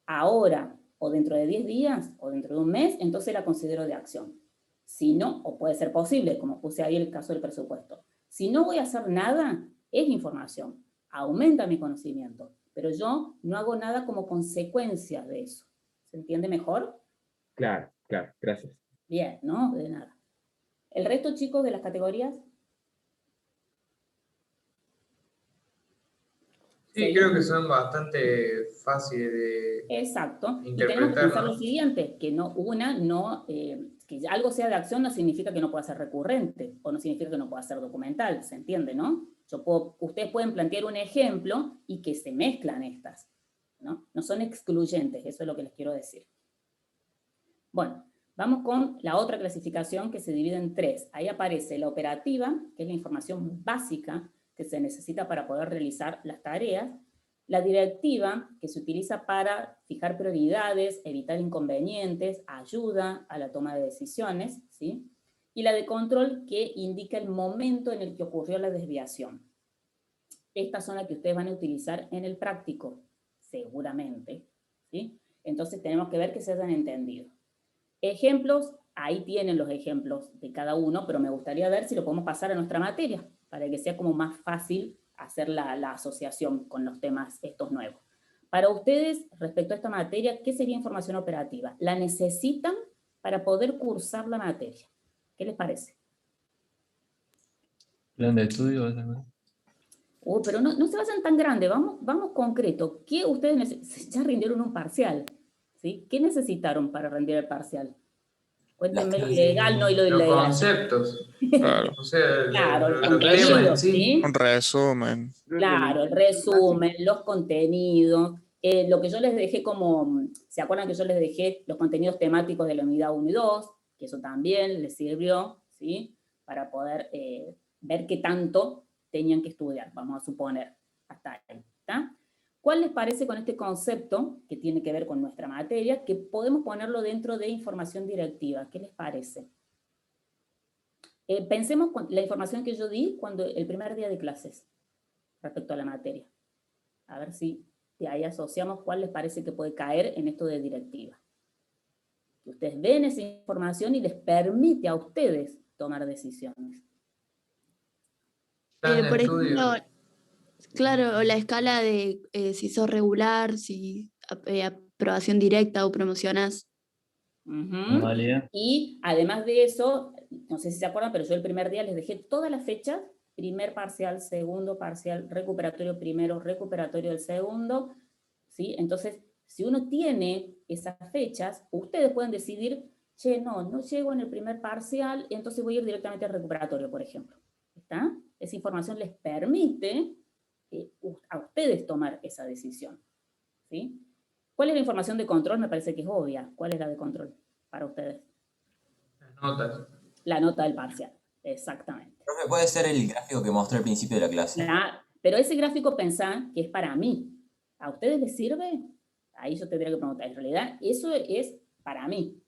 Ahora, o dentro de 10 días, o dentro de un mes, entonces la considero de acción. Si no, o puede ser posible, como puse ahí el caso del presupuesto. Si no voy a hacer nada, es información. Aumenta mi conocimiento, pero yo no hago nada como consecuencia de eso. ¿Se entiende mejor? Claro, claro, gracias. Bien, ¿no? De nada. ¿El resto, chicos, de las categorías? Sí, creo que son bastante fáciles de Exacto. Y interpretar, tenemos que pensar ¿no? lo siguiente, que que algo sea de acción no significa que no pueda ser recurrente, o no significa que no pueda ser documental, ¿se entiende, no? Ustedes pueden plantear un ejemplo y que se mezclan estas, ¿no? No son excluyentes, eso es lo que les quiero decir. Bueno, vamos con la otra clasificación que se divide en 3. Ahí aparece la operativa, que es la información básica que se necesita para poder realizar las tareas. La directiva, que se utiliza para fijar prioridades, evitar inconvenientes, ayuda a la toma de decisiones, ¿sí? Y la de control, que indica el momento en el que ocurrió la desviación. Estas son las que ustedes van a utilizar en el práctico, seguramente, ¿sí? Entonces tenemos que ver que se hayan entendido. Ejemplos ahí tienen los ejemplos de cada uno, pero me gustaría ver si lo podemos pasar a nuestra materia, para que sea como más fácil hacer la asociación con los temas estos nuevos. Para ustedes, respecto a esta materia, ¿qué sería información operativa? ¿La necesitan para poder cursar la materia? ¿Qué les parece? Plan de estudio, básicamente. Pero no se vayan tan grande, vamos concreto. ¿Qué ustedes ya rindieron un parcial? ¿Sí? ¿Qué necesitaron para rendir el parcial? Cuéntenme lo legal, no y lo Los ilegal. conceptos. Claro. O sea, Claro, el los temas en contenido, sí. ¿sí? Un resumen. Claro, el resumen, los contenidos, lo que yo les dejé como, ¿se acuerdan que yo les dejé los contenidos temáticos de la unidad 1 y 2? Que eso también les sirvió, ¿sí? Para poder ver qué tanto tenían que estudiar, vamos a suponer, hasta ahí, ¿está? ¿Cuál les parece con este concepto, que tiene que ver con nuestra materia, que podemos ponerlo dentro de información directiva? ¿Qué les parece? Pensemos con la información que yo di cuando el primer día de clases, respecto a la materia. A ver si de ahí asociamos cuál les parece que puede caer en esto de directiva. Que ustedes ven esa información y les permite a ustedes tomar decisiones. Por ejemplo, claro, la escala de si sos regular, si aprobación directa o promocionás. Y además de eso, no sé si se acuerdan, pero yo el primer día les dejé todas las fechas, primer parcial, segundo parcial, recuperatorio primero, recuperatorio del segundo, ¿sí? Entonces, si uno tiene esas fechas, ustedes pueden decidir, che, no llego en el primer parcial, entonces voy a ir directamente al recuperatorio, por ejemplo. ¿Está? Esa información les permite a ustedes tomar esa decisión, ¿sí? ¿Cuál es la información de control? Me parece que es obvia. ¿Cuál es la de control para ustedes? Las notas. La nota del parcial, exactamente. Profe, puede ser el gráfico que mostré al principio de la clase. Pero ese gráfico pensá que es para mí. ¿A ustedes les sirve? Ahí yo tendría que preguntar. En realidad, eso es para mí,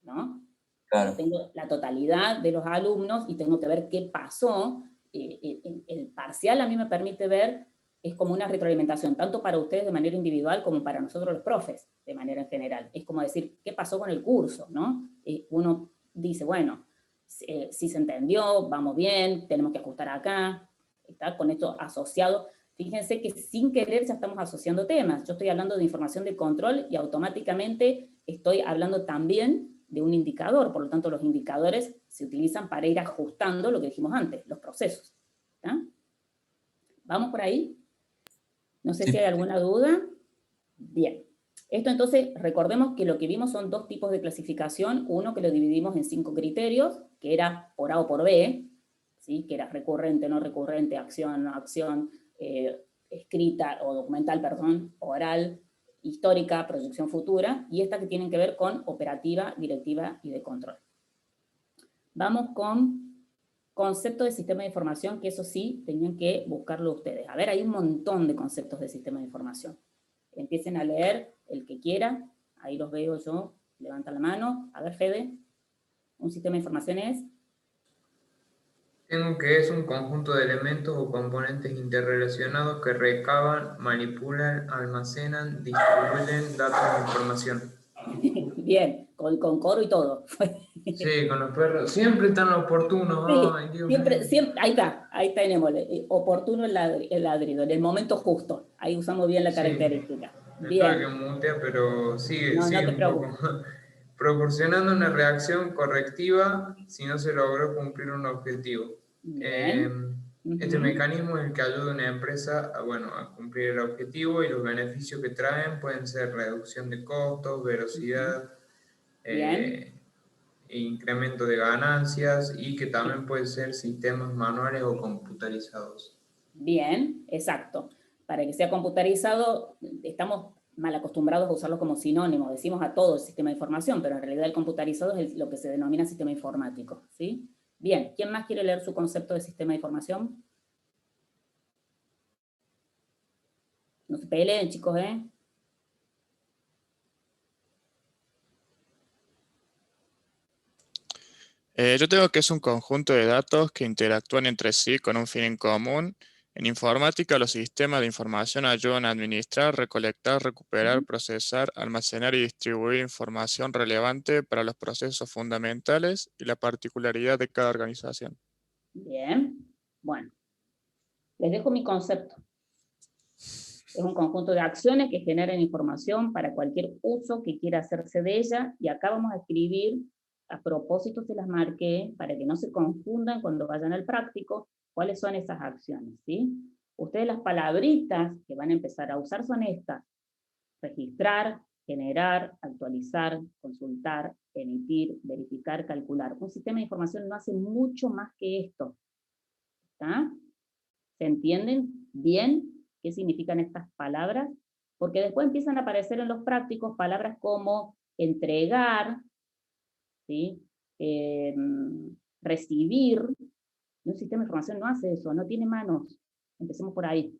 ¿no? Claro. Yo tengo la totalidad de los alumnos y tengo que ver qué pasó. El parcial a mí me permite ver, es como una retroalimentación, tanto para ustedes de manera individual como para nosotros los profes, de manera en general. Es como decir, ¿qué pasó con el curso? ¿No? Uno dice, bueno, si se entendió, vamos bien, tenemos que ajustar acá, está con esto asociado. Fíjense que sin querer ya estamos asociando temas. Yo estoy hablando de información de control y automáticamente estoy hablando también de un indicador, por lo tanto los indicadores se utilizan para ir ajustando lo que dijimos antes, los procesos. ¿Está? ¿Vamos por ahí? No sé si hay alguna duda. Bien. Esto entonces, recordemos que lo que vimos son dos tipos de clasificación, uno que lo dividimos en 5 criterios, que era por A o por B, ¿sí? Que era recurrente, no recurrente, acción, no acción, escrita o documental, perdón, oral, histórica, proyección futura, y esta que tienen que ver con operativa, directiva y de control. Vamos con concepto de sistema de información, que eso sí, tenían que buscarlo ustedes. A ver, hay un montón de conceptos de sistema de información. Empiecen a leer el que quiera, ahí los veo yo, levanta la mano. A ver, Fede, ¿un sistema de información es? Tengo que es un conjunto de elementos o componentes interrelacionados que recaban, manipulan, almacenan, distribuyen datos e información. Bien, con coro y todo. Sí, con los perros. Siempre tan oportunos. Sí, Ay, Dios siempre, ahí tenemos, oportuno el ladrido, en el momento justo. Ahí usamos bien la característica. Me Bien. tuve que mutear, pero sigue, No, sigue no te un preocupes. poco. Proporcionando una reacción correctiva si no se logró cumplir un objetivo. Este mecanismo es el que ayuda a una empresa a cumplir el objetivo, y los beneficios que traen pueden ser reducción de costos, velocidad, incremento de ganancias, y que también pueden ser sistemas manuales o computarizados. Bien, exacto. Para que sea computarizado, estamos mal acostumbrados a usarlo como sinónimo. Decimos a todo el sistema de información, pero en realidad el computarizado es lo que se denomina sistema informático, ¿sí? Bien, ¿quién más quiere leer su concepto de sistema de información? No se peleen, chicos, ¿eh? Yo tengo que es un conjunto de datos que interactúan entre sí con un fin en común En informática, los sistemas de información ayudan a administrar, recolectar, recuperar, procesar, almacenar y distribuir información relevante para los procesos fundamentales y la particularidad de cada organización. Bien, bueno. Les dejo mi concepto. Es un conjunto de acciones que generan información para cualquier uso que quiera hacerse de ella, y acá vamos a escribir, a propósito se las marqué, para que no se confundan cuando vayan al práctico, cuáles son esas acciones, ¿sí? Ustedes las palabritas que van a empezar a usar son estas: registrar, generar, actualizar, consultar, emitir, verificar, calcular. Un sistema de información no hace mucho más que esto. ¿Está? ¿Se entienden bien qué significan estas palabras? Porque después empiezan a aparecer en los prácticos palabras como entregar, ¿sí? Recibir. Un sistema de información no hace eso, no tiene manos. Empecemos por ahí.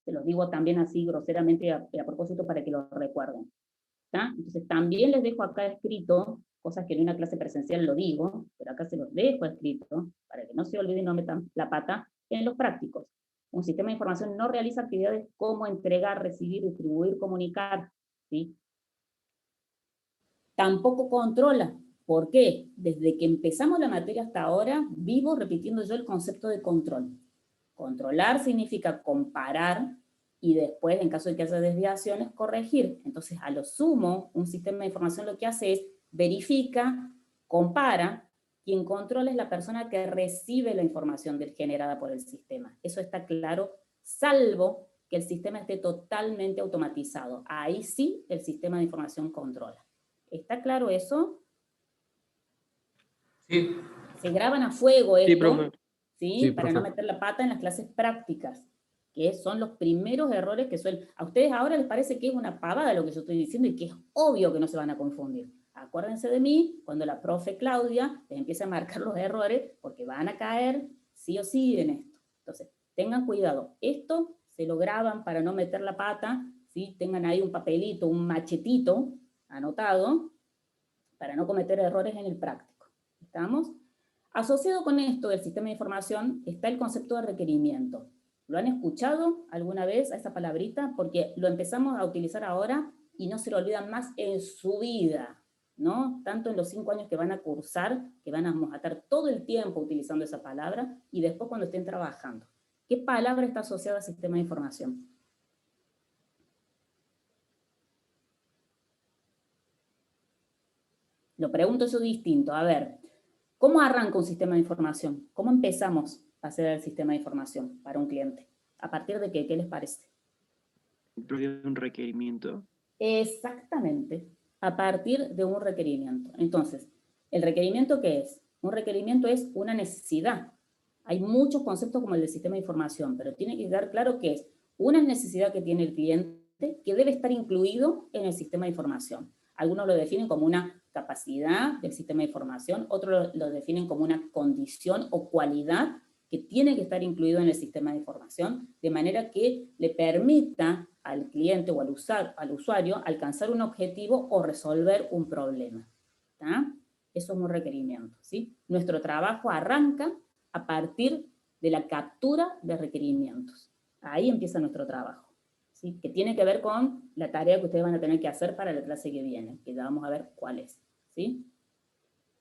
Se los digo también así groseramente y a propósito para que lo recuerden. ¿Está? Entonces también les dejo acá escrito, cosas que en una clase presencial lo digo, pero acá se los dejo escrito, para que no se olviden y no metan la pata, en los prácticos. Un sistema de información no realiza actividades como entregar, recibir, distribuir, comunicar, ¿sí? Tampoco controla. ¿Por qué? Desde que empezamos la materia hasta ahora, vivo repitiendo yo el concepto de control. Controlar significa comparar y después, en caso de que haya desviaciones, corregir. Entonces, a lo sumo, un sistema de información lo que hace es verifica, compara. Quien controla es la persona que recibe la información generada por el sistema. Eso está claro, salvo que el sistema esté totalmente automatizado. Ahí sí el sistema de información controla. ¿Está claro eso? Sí. Se graban a fuego esto, Sí, profe. ¿sí? Sí, Para profe. no meter la pata en las clases prácticas, que son los primeros errores que suelen... A ustedes ahora les parece que es una pavada lo que yo estoy diciendo y que es obvio que no se van a confundir. Acuérdense de mí cuando la profe Claudia les empiece a marcar los errores, porque van a caer sí o sí en esto. Entonces, tengan cuidado. Esto se lo graban para no meter la pata, ¿sí? Tengan ahí un papelito, un machetito anotado, para no cometer errores en el práctico. ¿Estamos? Asociado con esto del sistema de información está el concepto de requerimiento. ¿Lo han escuchado alguna vez a esa palabrita? Porque lo empezamos a utilizar ahora y no se lo olvidan más en su vida, ¿no? Tanto en los 5 años que van a cursar, que van a estar todo el tiempo utilizando esa palabra, y después cuando estén trabajando. ¿Qué palabra está asociada al sistema de información? Lo pregunto eso distinto. A ver, ¿cómo arranca un sistema de información? ¿Cómo empezamos a hacer el sistema de información para un cliente? ¿A partir de qué? ¿Qué les parece? Un requerimiento. Exactamente, a partir de un requerimiento. Entonces, ¿el requerimiento qué es? Un requerimiento es una necesidad. Hay muchos conceptos como el del sistema de información, pero tiene que quedar claro que es una necesidad que tiene el cliente que debe estar incluido en el sistema de información. Algunos lo definen como una capacidad del sistema de información, otros lo definen como una condición o cualidad que tiene que estar incluido en el sistema de información, de manera que le permita al cliente o al usuario alcanzar un objetivo o resolver un problema. ¿Está? Eso es un requerimiento, ¿sí? Nuestro trabajo arranca a partir de la captura de requerimientos. Ahí empieza nuestro trabajo, ¿sí? Que tiene que ver con la tarea que ustedes van a tener que hacer para la clase que viene, que ya vamos a ver cuál es, ¿sí?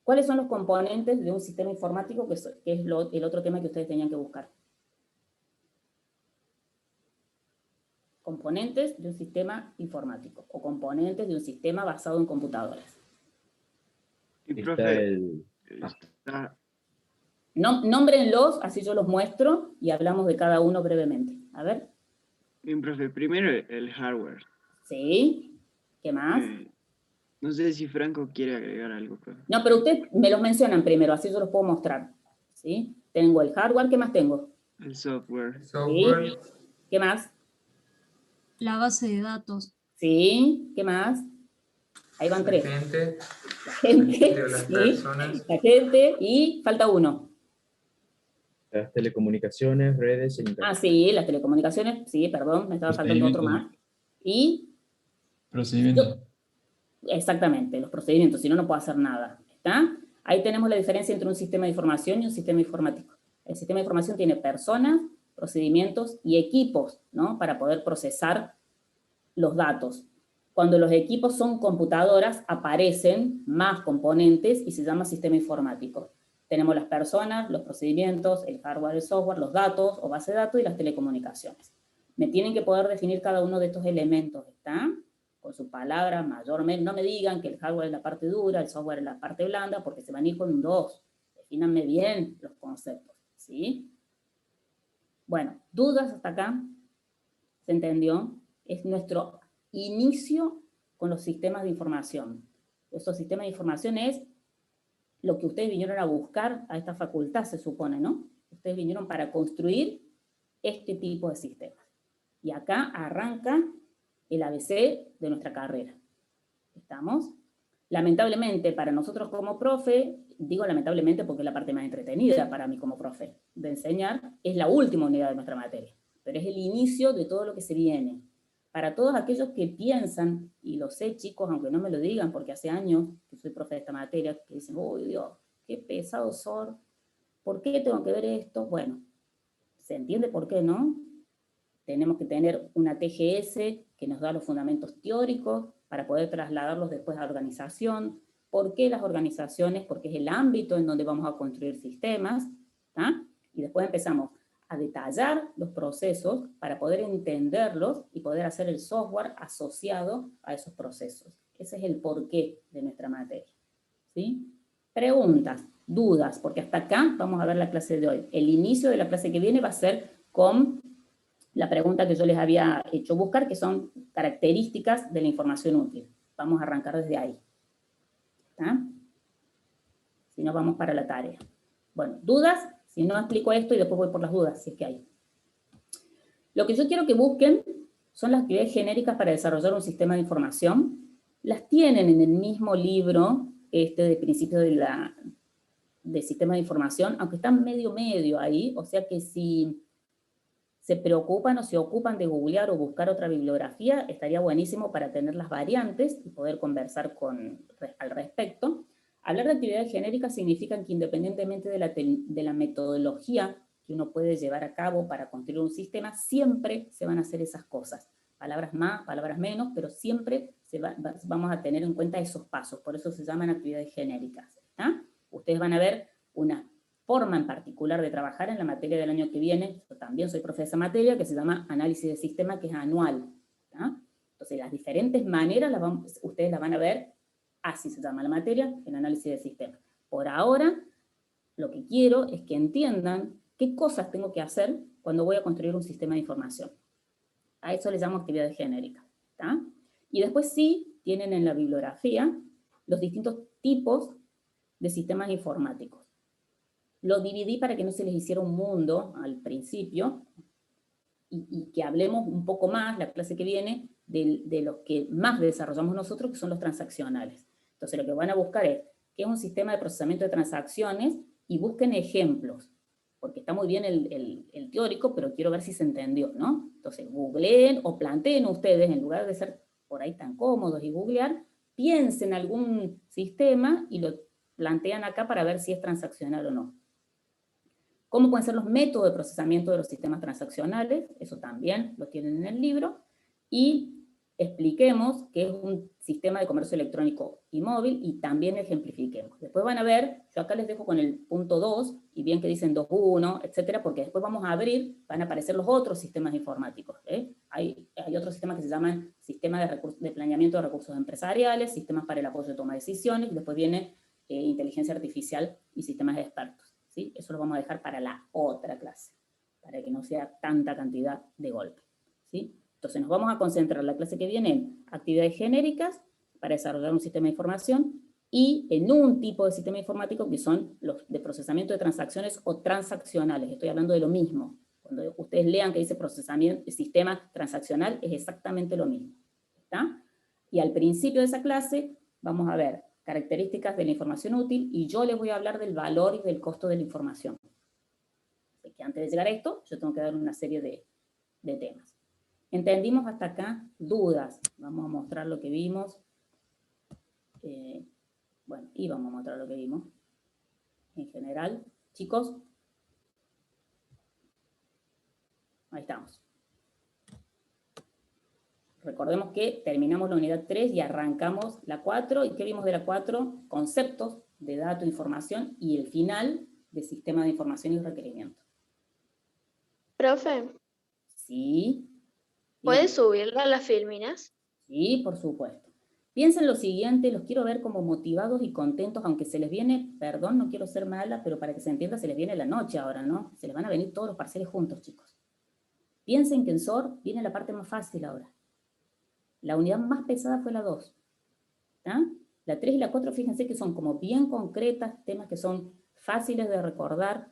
¿Cuáles son los componentes de un sistema informático, que es el otro tema que ustedes tenían que buscar? Componentes de un sistema informático o componentes de un sistema basado en computadoras. Y profe, Nómbrenlos, así yo los muestro y hablamos de cada uno brevemente. A ver. Bien, profe, primero el hardware. Sí. ¿Qué más? No sé si Franco quiere agregar algo, profe. No, pero ustedes me los mencionan primero, así yo los puedo mostrar. ¿Sí? Tengo el hardware, ¿qué más tengo? El software. ¿Sí? ¿Qué más? La base de datos. ¿Sí? ¿Qué más? Ahí van 3. La gente. La gente, Las ¿sí? personas. La gente, y falta uno. Las telecomunicaciones, redes e internet. Ah, sí, las telecomunicaciones, sí, perdón, me estaba faltando otro más. Y... Procedimiento. Exactamente, los procedimientos, si no, no puedo hacer nada. ¿Está? Ahí tenemos la diferencia entre un sistema de información y un sistema informático. El sistema de información tiene personas, procedimientos y equipos, ¿no? Para poder procesar los datos. Cuando los equipos son computadoras, aparecen más componentes y se llama sistema informático. Tenemos las personas, los procedimientos, el hardware, el software, los datos o base de datos y las telecomunicaciones. Me tienen que poder definir cada uno de estos elementos, ¿está? Con su palabra mayormente. No me digan que el hardware es la parte dura, el software es la parte blanda, porque se van a ir con un 2. Defínanme bien los conceptos, ¿sí? Bueno, ¿dudas hasta acá? ¿Se entendió? Es nuestro inicio con los sistemas de información. Esos sistemas de información es lo que ustedes vinieron a buscar a esta facultad, se supone, ¿no? Ustedes vinieron para construir este tipo de sistemas. Y acá arranca el ABC de nuestra carrera. ¿Estamos? Lamentablemente, para nosotros como profe, digo lamentablemente porque es la parte más entretenida para mí como profe de enseñar, es la última unidad de nuestra materia, pero es el inicio de todo lo que se viene. Para todos aquellos que piensan, y lo sé chicos, aunque no me lo digan, porque hace años que soy profe de esta materia, que dicen, uy Dios, qué pesado son, ¿por qué tengo que ver esto? Bueno, se entiende por qué, ¿no? Tenemos que tener una TGS que nos da los fundamentos teóricos para poder trasladarlos después a la organización. ¿Por qué las organizaciones? Porque es el ámbito en donde vamos a construir sistemas, ¿tá? Y después empezamos a detallar los procesos para poder entenderlos y poder hacer el software asociado a esos procesos. Ese es el porqué de nuestra materia, ¿sí? Preguntas, dudas, porque hasta acá vamos a ver la clase de hoy. El inicio de la clase que viene va a ser con la pregunta que yo les había hecho buscar, que son características de la información útil. Vamos a arrancar desde ahí. ¿Está? Si no, vamos para la tarea. Bueno, ¿dudas? Si no, explico esto y después voy por las dudas, si es que hay. Lo que yo quiero que busquen son las actividades genéricas para desarrollar un sistema de información. Las tienen en el mismo libro de principio de sistema de información, aunque están medio ahí, o sea que si se preocupan o se ocupan de googlear o buscar otra bibliografía, estaría buenísimo para tener las variantes y poder conversar al respecto. Hablar de actividades genéricas significa que independientemente de la metodología que uno puede llevar a cabo para construir un sistema, siempre se van a hacer esas cosas. Palabras más, palabras menos, pero siempre vamos a tener en cuenta esos pasos. Por eso se llaman actividades genéricas. ¿Está? Ustedes van a ver una forma en particular de trabajar en la materia del año que viene. Yo también soy profe de esa materia, que se llama análisis de sistema, que es anual. ¿Está? Entonces, las diferentes maneras ustedes las van a ver. Así se llama la materia, el análisis de sistema. Por ahora, lo que quiero es que entiendan qué cosas tengo que hacer cuando voy a construir un sistema de información. A eso le llamo actividades genéricas. ¿Está? Y después sí tienen en la bibliografía los distintos tipos de sistemas informáticos. Lo dividí para que no se les hiciera un mundo al principio y que hablemos un poco más, la clase que viene, de los que más desarrollamos nosotros, que son los transaccionales. Entonces lo que van a buscar es qué es un sistema de procesamiento de transacciones y busquen ejemplos, porque está muy bien el teórico, pero quiero ver si se entendió, ¿no? Entonces googleen o planteen ustedes, en lugar de ser por ahí tan cómodos y googlear, piensen algún sistema y lo plantean acá para ver si es transaccional o no. ¿Cómo pueden ser los métodos de procesamiento de los sistemas transaccionales? Eso también lo tienen en el libro. Y expliquemos qué es un sistema de comercio electrónico y móvil y también ejemplifiquemos. Después van a ver, yo acá les dejo con el punto 2, y bien que dicen 2.1, etcétera, porque después vamos a abrir, van a aparecer los otros sistemas informáticos. Hay otros sistemas que se llaman sistemas de planeamiento de recursos empresariales, sistemas para el apoyo de toma de decisiones, y después viene inteligencia artificial y sistemas de expertos. ¿Sí? Eso lo vamos a dejar para la otra clase, para que no sea tanta cantidad de golpe. ¿Sí? Entonces nos vamos a concentrar en la clase que viene en actividades genéricas para desarrollar un sistema de información y en un tipo de sistema informático que son los de procesamiento de transacciones o transaccionales. Estoy hablando de lo mismo. Cuando ustedes lean que dice procesamiento, sistema transaccional, es exactamente lo mismo. ¿Está? Y al principio de esa clase vamos a ver características de la información útil, y yo les voy a hablar del valor y del costo de la información. Así que antes de llegar a esto, yo tengo que dar una serie de temas. ¿Entendimos hasta acá? ¿Dudas? Vamos a mostrar lo que vimos. Bueno, íbamos a mostrar lo que vimos. En general, chicos. Ahí estamos. Recordemos que terminamos la unidad 3 y arrancamos la 4. ¿Y qué vimos de la 4? Conceptos de datos, información y el final de sistema de información y requerimiento. Profe, Sí. ¿puedes subirla a las filminas? Sí, por supuesto. Piensen lo siguiente, los quiero ver como motivados y contentos, aunque se les viene, perdón, no quiero ser mala, pero para que se entienda, se les viene la noche ahora, ¿no? Se les van a venir todos los parciales juntos, chicos. Piensen que en SOR viene la parte más fácil ahora. La unidad más pesada fue la 2. ¿Tá? La 3 y la 4, fíjense que son como bien concretas, temas que son fáciles de recordar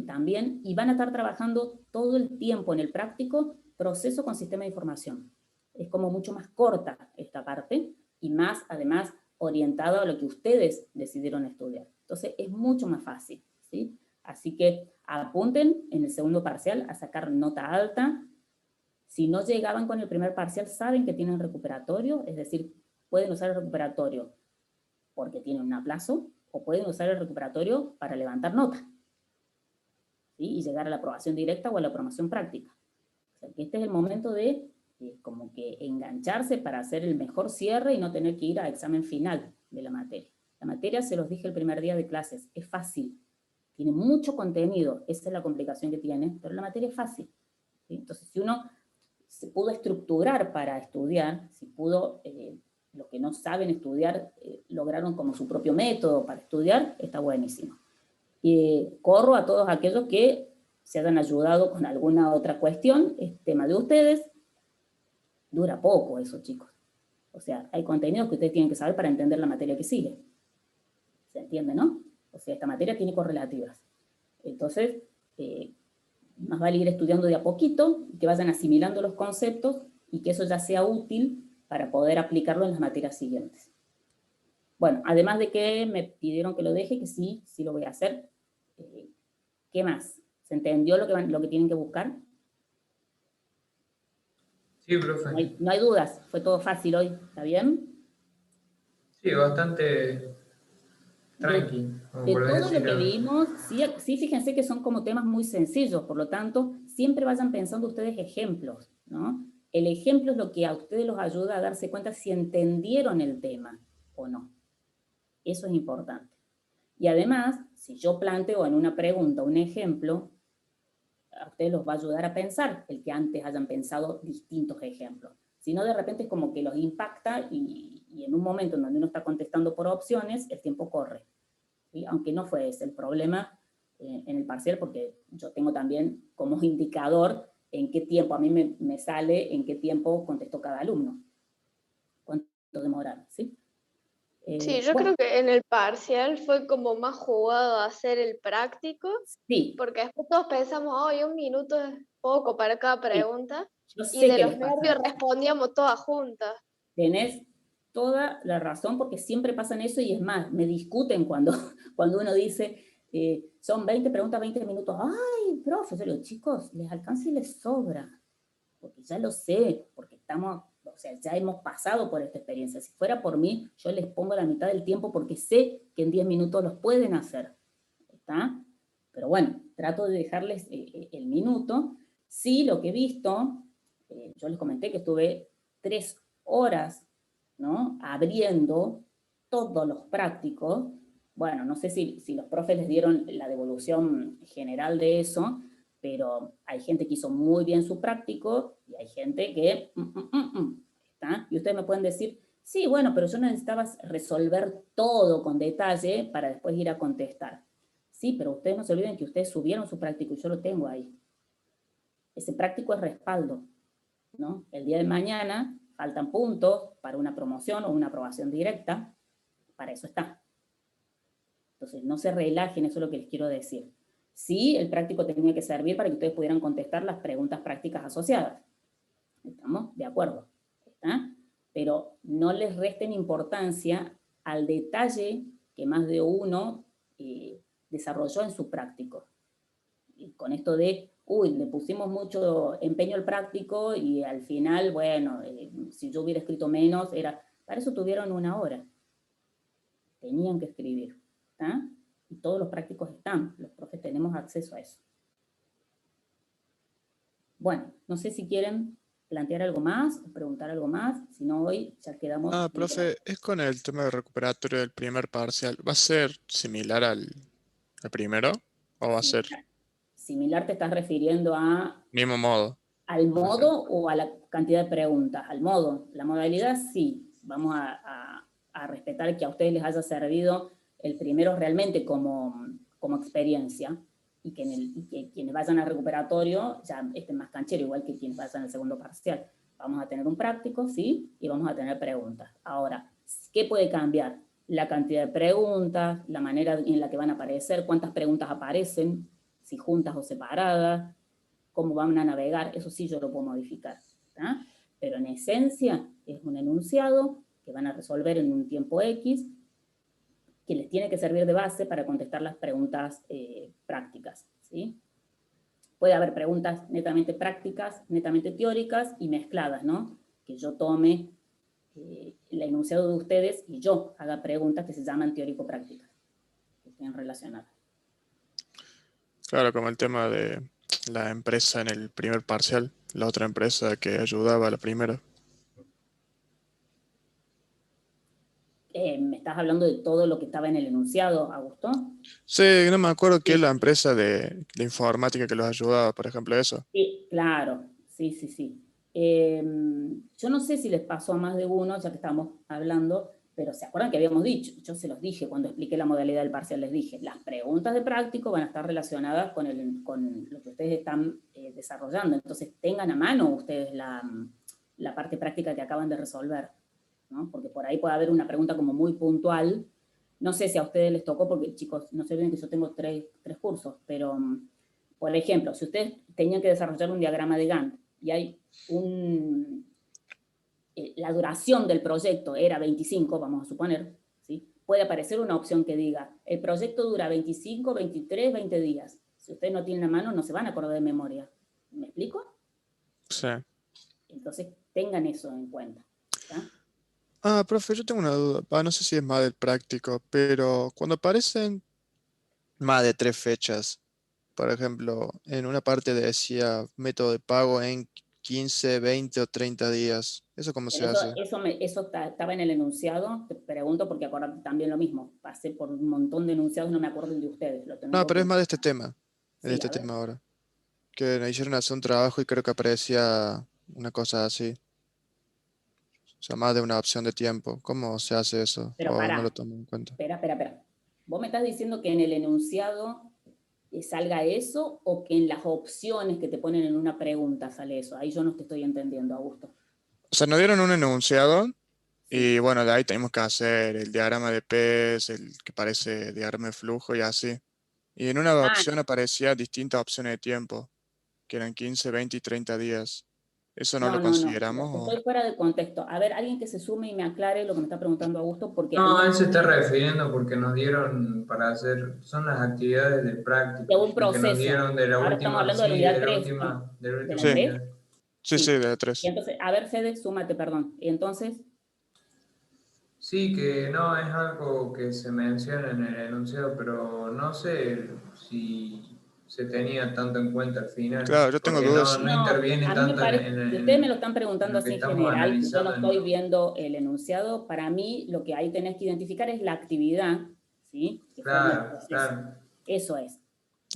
también, y van a estar trabajando todo el tiempo en el práctico proceso con sistema de información. Es como mucho más corta esta parte, y más, además, orientado a lo que ustedes decidieron estudiar. Entonces, es mucho más fácil, ¿sí? Así que apunten en el segundo parcial a sacar nota alta. Si no llegaban con el primer parcial, saben que tienen recuperatorio, es decir, pueden usar el recuperatorio porque tienen un aplazo, o pueden usar el recuperatorio para levantar nota, ¿sí? Y llegar a la aprobación directa o a la aprobación práctica. O sea, que este es el momento de como que engancharse para hacer el mejor cierre y no tener que ir a examen final de la materia. La materia, se los dije el primer día de clases, es fácil. Tiene mucho contenido, esa es la complicación que tiene, pero la materia es fácil, ¿sí? Entonces, si uno se pudo estructurar para estudiar, si pudo, los que no saben estudiar, lograron como su propio método para estudiar, está buenísimo. Y corro a todos aquellos que se hayan ayudado con alguna otra cuestión, es tema de ustedes, dura poco eso, chicos. O sea, hay contenidos que ustedes tienen que saber para entender la materia que sigue. ¿Se entiende, no? O sea, esta materia tiene correlativas. Entonces, más vale ir estudiando de a poquito, que vayan asimilando los conceptos y que eso ya sea útil para poder aplicarlo en las materias siguientes. Bueno, además de que me pidieron que lo deje, que sí, sí lo voy a hacer. ¿Qué más? ¿Se entendió lo que tienen que buscar? Sí, profe. No hay dudas, fue todo fácil hoy, ¿está bien? Sí, bastante tranqui. De todo lo que vimos, sí, fíjense que son como temas muy sencillos, por lo tanto, siempre vayan pensando ustedes ejemplos, ¿no? El ejemplo es lo que a ustedes los ayuda a darse cuenta si entendieron el tema o no. Eso es importante. Y además, si yo planteo en una pregunta un ejemplo, a ustedes los va a ayudar a pensar el que antes hayan pensado distintos ejemplos. Si no, de repente es como que los impacta y en un momento en donde uno está contestando por opciones, el tiempo corre. ¿Sí? Aunque no fue ese el problema en el parcial, porque yo tengo también como indicador en qué tiempo, a mí me sale en qué tiempo contestó cada alumno. ¿Cuánto demoraron? ¿Sí? Sí, yo creo que en el parcial fue como más jugado a hacer el práctico, sí, porque después todos pensamos, hoy 1 minuto es poco para cada pregunta, yo y sé de que los les pasa. nervios respondíamos todas juntas. Tenés toda la razón, porque siempre pasan eso, y es más, me discuten cuando uno dice, son 20 preguntas, 20 minutos. Ay, profe, yo digo, chicos, les alcanza y les sobra, porque ya lo sé, porque ya hemos pasado por esta experiencia. Si fuera por mí, yo les pongo la mitad del tiempo porque sé que en 10 minutos los pueden hacer, ¿está? Pero bueno, trato de dejarles el minuto. Sí, lo que he visto, yo les comenté que estuve 3 horas, ¿no?, abriendo todos los prácticos. Bueno, no sé si los profes les dieron la devolución general de eso, pero hay gente que hizo muy bien su práctico y hay gente que... ¿está? Y ustedes me pueden decir, sí, bueno, pero yo necesitaba resolver todo con detalle para después ir a contestar. Sí, pero ustedes no se olviden que ustedes subieron su práctico y yo lo tengo ahí. Ese práctico es respaldo, ¿no? El día de mañana faltan puntos para una promoción o una aprobación directa, para eso está. Entonces, no se relajen, eso es lo que les quiero decir. Sí, el práctico tenía que servir para que ustedes pudieran contestar las preguntas prácticas asociadas. ¿Estamos? De acuerdo. ¿Está? Pero no les resten importancia al detalle que más de uno desarrolló en su práctico. Y con esto de, le pusimos mucho empeño al práctico y al final, bueno, si yo hubiera escrito menos, para eso tuvieron 1 hora. Tenían que escribir. ¿Está? Y todos los prácticos están, los profes tenemos acceso a eso. Bueno, no sé si quieren plantear algo más, o preguntar algo más, si no hoy ya quedamos... Ah, profe, es con el tema del recuperatorio del primer parcial. ¿Va a ser similar al primero? ¿O va a ser Similar te estás refiriendo a mismo modo? ¿al modo o a la cantidad de preguntas? Al modo. La modalidad sí. Vamos a respetar que a ustedes les haya servido el primero realmente como experiencia y que quienes vayan al recuperatorio ya estén más cancheros, igual que quienes vayan al segundo parcial. Vamos a tener un práctico, sí, y vamos a tener preguntas. Ahora, ¿qué puede cambiar? La cantidad de preguntas, la manera en la que van a aparecer, cuántas preguntas aparecen, si juntas o separadas, cómo van a navegar, eso sí yo lo puedo modificar. ¿Tá? Pero en esencia es un enunciado que van a resolver en un tiempo X, que les tiene que servir de base para contestar las preguntas prácticas. ¿Sí? Puede haber preguntas netamente prácticas, netamente teóricas y mezcladas, ¿no? Que yo tome el enunciado de ustedes y yo haga preguntas que se llaman teórico-prácticas, que estén relacionadas. Claro, como el tema de la empresa en el primer parcial, la otra empresa que ayudaba a la primera. ¿Me estás hablando de todo lo que estaba en el enunciado, Augusto? Sí, no me acuerdo qué es la empresa de informática que los ayudaba, por ejemplo, eso. Sí, claro, sí, sí, sí. Yo no sé si les pasó a más de uno, ya que estamos hablando, pero ¿se acuerdan que habíamos dicho? Yo se los dije cuando expliqué la modalidad del parcial, les dije, las preguntas de práctico van a estar relacionadas con lo que ustedes están desarrollando, entonces tengan a mano ustedes la parte práctica que acaban de resolver, ¿no? Porque por ahí puede haber una pregunta como muy puntual. No sé si a ustedes les tocó, porque chicos, no se olviden que yo tengo tres cursos, pero por ejemplo, si ustedes tenían que desarrollar un diagrama de Gantt y hay la duración del proyecto era 25, vamos a suponer, ¿sí? Puede aparecer una opción que diga, el proyecto dura 25, 23, 20 días. Si ustedes no tienen la mano, no se van a acordar de memoria. ¿Me explico? Sí. Entonces, tengan eso en cuenta. ¿Tá? Ah, profe, yo tengo una duda. No sé si es más del práctico, pero cuando aparecen más de 3 fechas, por ejemplo, en una parte decía método de pago en 15, 20 o 30 días. ¿Eso cómo se hace? Eso estaba en el enunciado, te pregunto porque acordate también lo mismo. Pasé por un montón de enunciados, no me acuerdo el de ustedes. Lo No, pero es más de este tema. Sí, De este a ver. tema ahora. Que me hicieron hacer un trabajo y creo que aparecía una cosa así. O sea, más de una opción de tiempo. ¿Cómo se hace eso? Pero ¿O no pará, lo tomo en cuenta? espera. ¿Vos me estás diciendo que en el enunciado salga eso o que en las opciones que te ponen en una pregunta sale eso? Ahí yo no te estoy entendiendo, Augusto. O sea, nos dieron un enunciado y bueno, de ahí tenemos que hacer el diagrama de PES, el que parece diagrama de flujo y así. Y en una opción aparecía distintas opciones de tiempo, que eran 15, 20 y 30 días. ¿Eso no lo No. consideramos? Estoy fuera de contexto. A ver, alguien que se sume y me aclare lo que me está preguntando Augusto, porque No, ahí él se está refiriendo porque nos dieron para hacer, son las actividades de práctica, de un que nos proceso. dieron de la Ahora estamos última, hablando de sí, la unidad de la 3, última, ¿no? de la ¿De última la Sí. 3? unidad. Sí, de la Y 3. entonces, a ver, Fede, súmate, perdón. Y entonces, Sí, que no es algo que se menciona en el enunciado, pero no sé si se tenía tanto en cuenta al final, Claro, yo tengo porque dudas. no interviene a mí me tanto parece, si ustedes me lo están en preguntando lo que así en estamos general, y yo no analizando. estoy viendo el enunciado, para mí lo que ahí tenés que identificar es la actividad, ¿sí? Que forma el proceso. Claro. Eso es.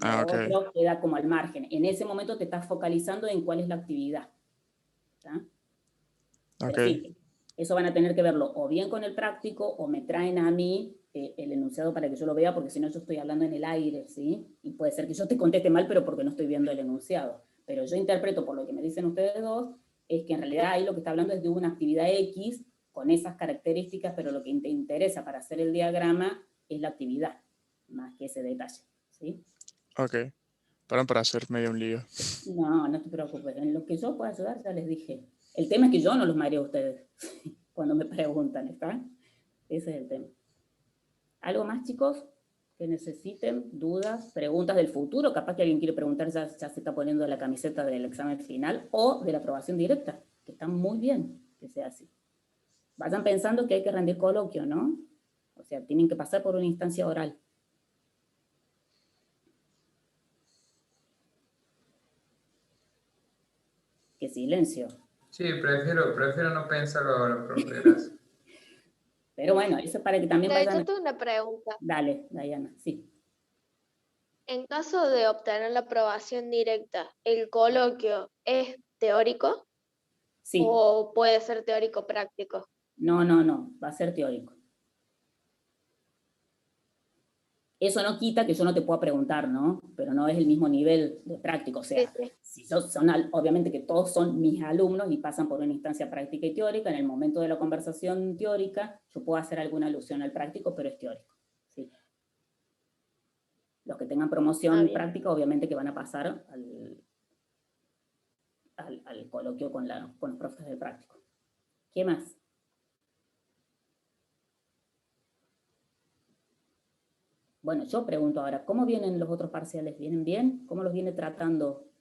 Ah, Lo ok. otro queda como al margen. En ese momento te estás focalizando en cuál es la actividad. ¿Tá? Pero Ok. sí, eso van a tener que verlo o bien con el práctico o me traen a mí el enunciado para que yo lo vea, porque si no yo estoy hablando en el aire, ¿sí? Y puede ser que yo te conteste mal, pero porque no estoy viendo el enunciado. Pero yo interpreto por lo que me dicen ustedes dos, es que en realidad ahí lo que está hablando es de una actividad X con esas características, pero lo que te interesa para hacer el diagrama es la actividad, más que ese detalle, ¿sí? Ok. Para hacer medio un lío. No te preocupes. En lo que yo pueda ayudar, ya les dije. El tema es que yo no los mareo a ustedes cuando me preguntan, ¿está? Ese es el tema. ¿Algo más, chicos? Que necesiten, dudas, preguntas del futuro. Capaz que alguien quiere preguntar, ya se está poniendo la camiseta del examen final o de la aprobación directa, que está muy bien que sea así. Vayan pensando que hay que rendir coloquio, ¿no? O sea, tienen que pasar por una instancia oral. Qué silencio. Sí, prefiero no pensarlo ahora, profe, gracias. Pero bueno, eso es para que también Yo vayan... tengo una pregunta. Dale, Diana, sí. En caso de obtener la aprobación directa, ¿el coloquio es teórico? Sí. ¿O puede ser teórico práctico? No, va a ser teórico. Eso no quita que yo no te pueda preguntar, ¿no? Pero no es el mismo nivel de práctico. O sea, si obviamente que todos son mis alumnos y pasan por una instancia práctica y teórica, en el momento de la conversación teórica, yo puedo hacer alguna alusión al práctico, pero es teórico. ¿Sí? Los que tengan promoción práctica, obviamente que van a pasar al coloquio con los profes del práctico. ¿Qué más? Bueno, yo pregunto ahora, ¿cómo vienen los otros parciales? ¿Vienen bien? ¿Cómo los viene tratando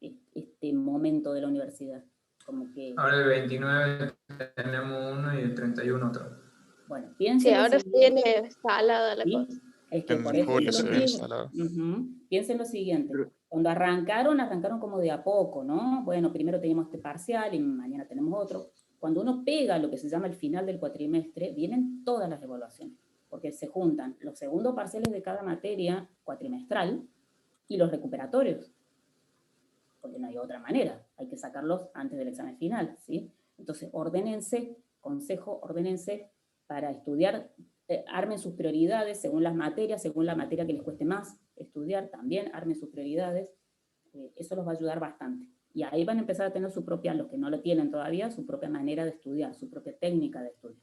este momento de la universidad? Como que... Ahora el 29 tenemos uno y el 31 otro. Bueno, piensen... Sí, ahora viene salada la cosa. Es que por eso piensen lo siguiente. Cuando arrancaron como de a poco, ¿no? Bueno, primero teníamos este parcial y mañana tenemos otro. Cuando uno pega lo que se llama el final del cuatrimestre, vienen todas las evaluaciones, porque se juntan los segundos parciales de cada materia cuatrimestral y los recuperatorios, porque no hay otra manera, hay que sacarlos antes del examen final, ¿sí? Entonces, ordénense, consejo, ordénense para estudiar, armen sus prioridades según las materias, según la materia que les cueste más estudiar, también armen sus prioridades, eso los va a ayudar bastante. Y ahí van a empezar a tener su propia, los que no lo tienen todavía, su propia manera de estudiar, su propia técnica de estudio.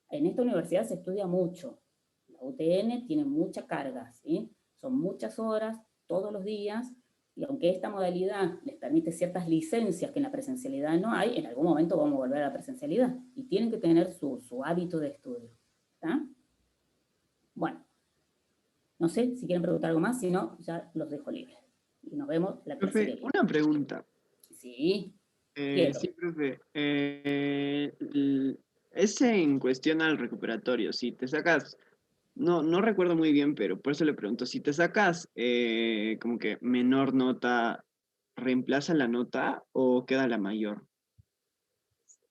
En esta universidad se estudia mucho. La UTN tiene mucha carga, ¿sí? Son muchas horas, todos los días, y aunque esta modalidad les permite ciertas licencias que en la presencialidad no hay, en algún momento vamos a volver a la presencialidad, y tienen que tener su hábito de estudio. ¿Está? Bueno, no sé si quieren preguntar algo más, si no, ya los dejo libres. Y nos vemos la clase que viene. Una pregunta. Sí. Sí, profe. Es en cuestión al recuperatorio. Si te sacas, no recuerdo muy bien, pero por eso le pregunto, si te sacas como que menor nota, ¿reemplaza la nota o queda la mayor?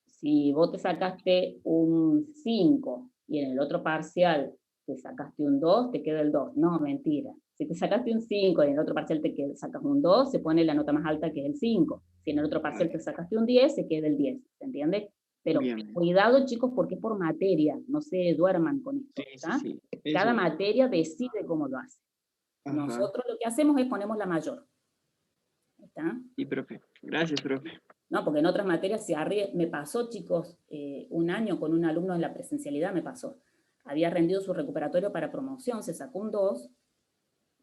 Si vos te sacaste un 5 y en el otro parcial te sacaste un 2, te queda el 2. No, mentira. Si te sacaste un 5 y en el otro parcial sacas un 2, se pone la nota más alta que es el 5. Si en el otro parcial te sacaste un 10, se queda el 10. ¿Se entiende? Pero cuidado, chicos, porque es por materia. No se duerman con esto. Sí. Cada materia decide cómo lo hace. Ajá. Nosotros lo que hacemos es ponemos la mayor. ¿Está? Sí, profe. Gracias, profe. No, porque en otras materias me pasó, chicos, un año con un alumno en la presencialidad me pasó. Había rendido su recuperatorio para promoción, se sacó un 2,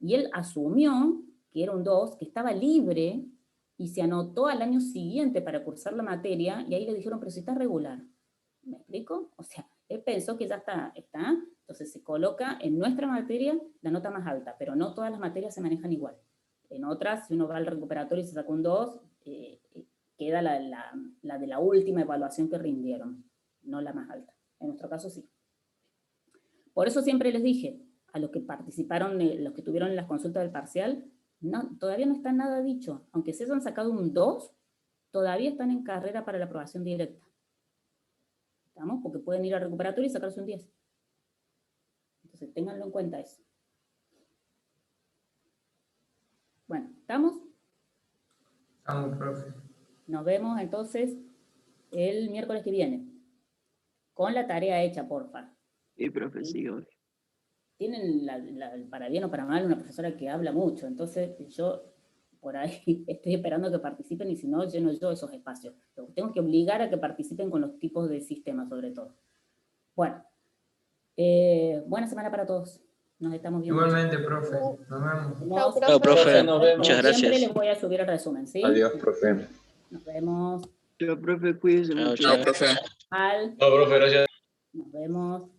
y él asumió que era un 2, que estaba libre, y se anotó al año siguiente para cursar la materia, y ahí le dijeron, pero si está regular. ¿Me explico? O sea, él pensó que ya está. Entonces se coloca en nuestra materia la nota más alta, pero no todas las materias se manejan igual. En otras, si uno va al recuperatorio y se sacó un 2, queda la de la última evaluación que rindieron, no la más alta. En nuestro caso sí. Por eso siempre les dije, a los que participaron, los que tuvieron las consultas del parcial, todavía no está nada dicho. Aunque se hayan sacado un 2, todavía están en carrera para la aprobación directa. ¿Estamos? Porque pueden ir al recuperatorio y sacarse un 10. Entonces, ténganlo en cuenta eso. Bueno, ¿estamos? Estamos, profe. Nos vemos entonces el miércoles que viene. Con la tarea hecha, porfa. Sí, profe, sí. Tienen, para bien o para mal, una profesora que habla mucho. Entonces, yo por ahí estoy esperando que participen y si no, lleno yo esos espacios. Los tengo que obligar a que participen con los tipos de sistemas, sobre todo. Bueno, buena semana para todos. Nos estamos viendo. Igualmente, profe. Nos vemos. Chao, profe. Muchas gracias. Siempre les voy a subir el resumen, ¿sí? Adiós, profe. Nos vemos. Chao, profe, cuídense mucho. Chao, profe. Chao, profe, gracias. Nos vemos.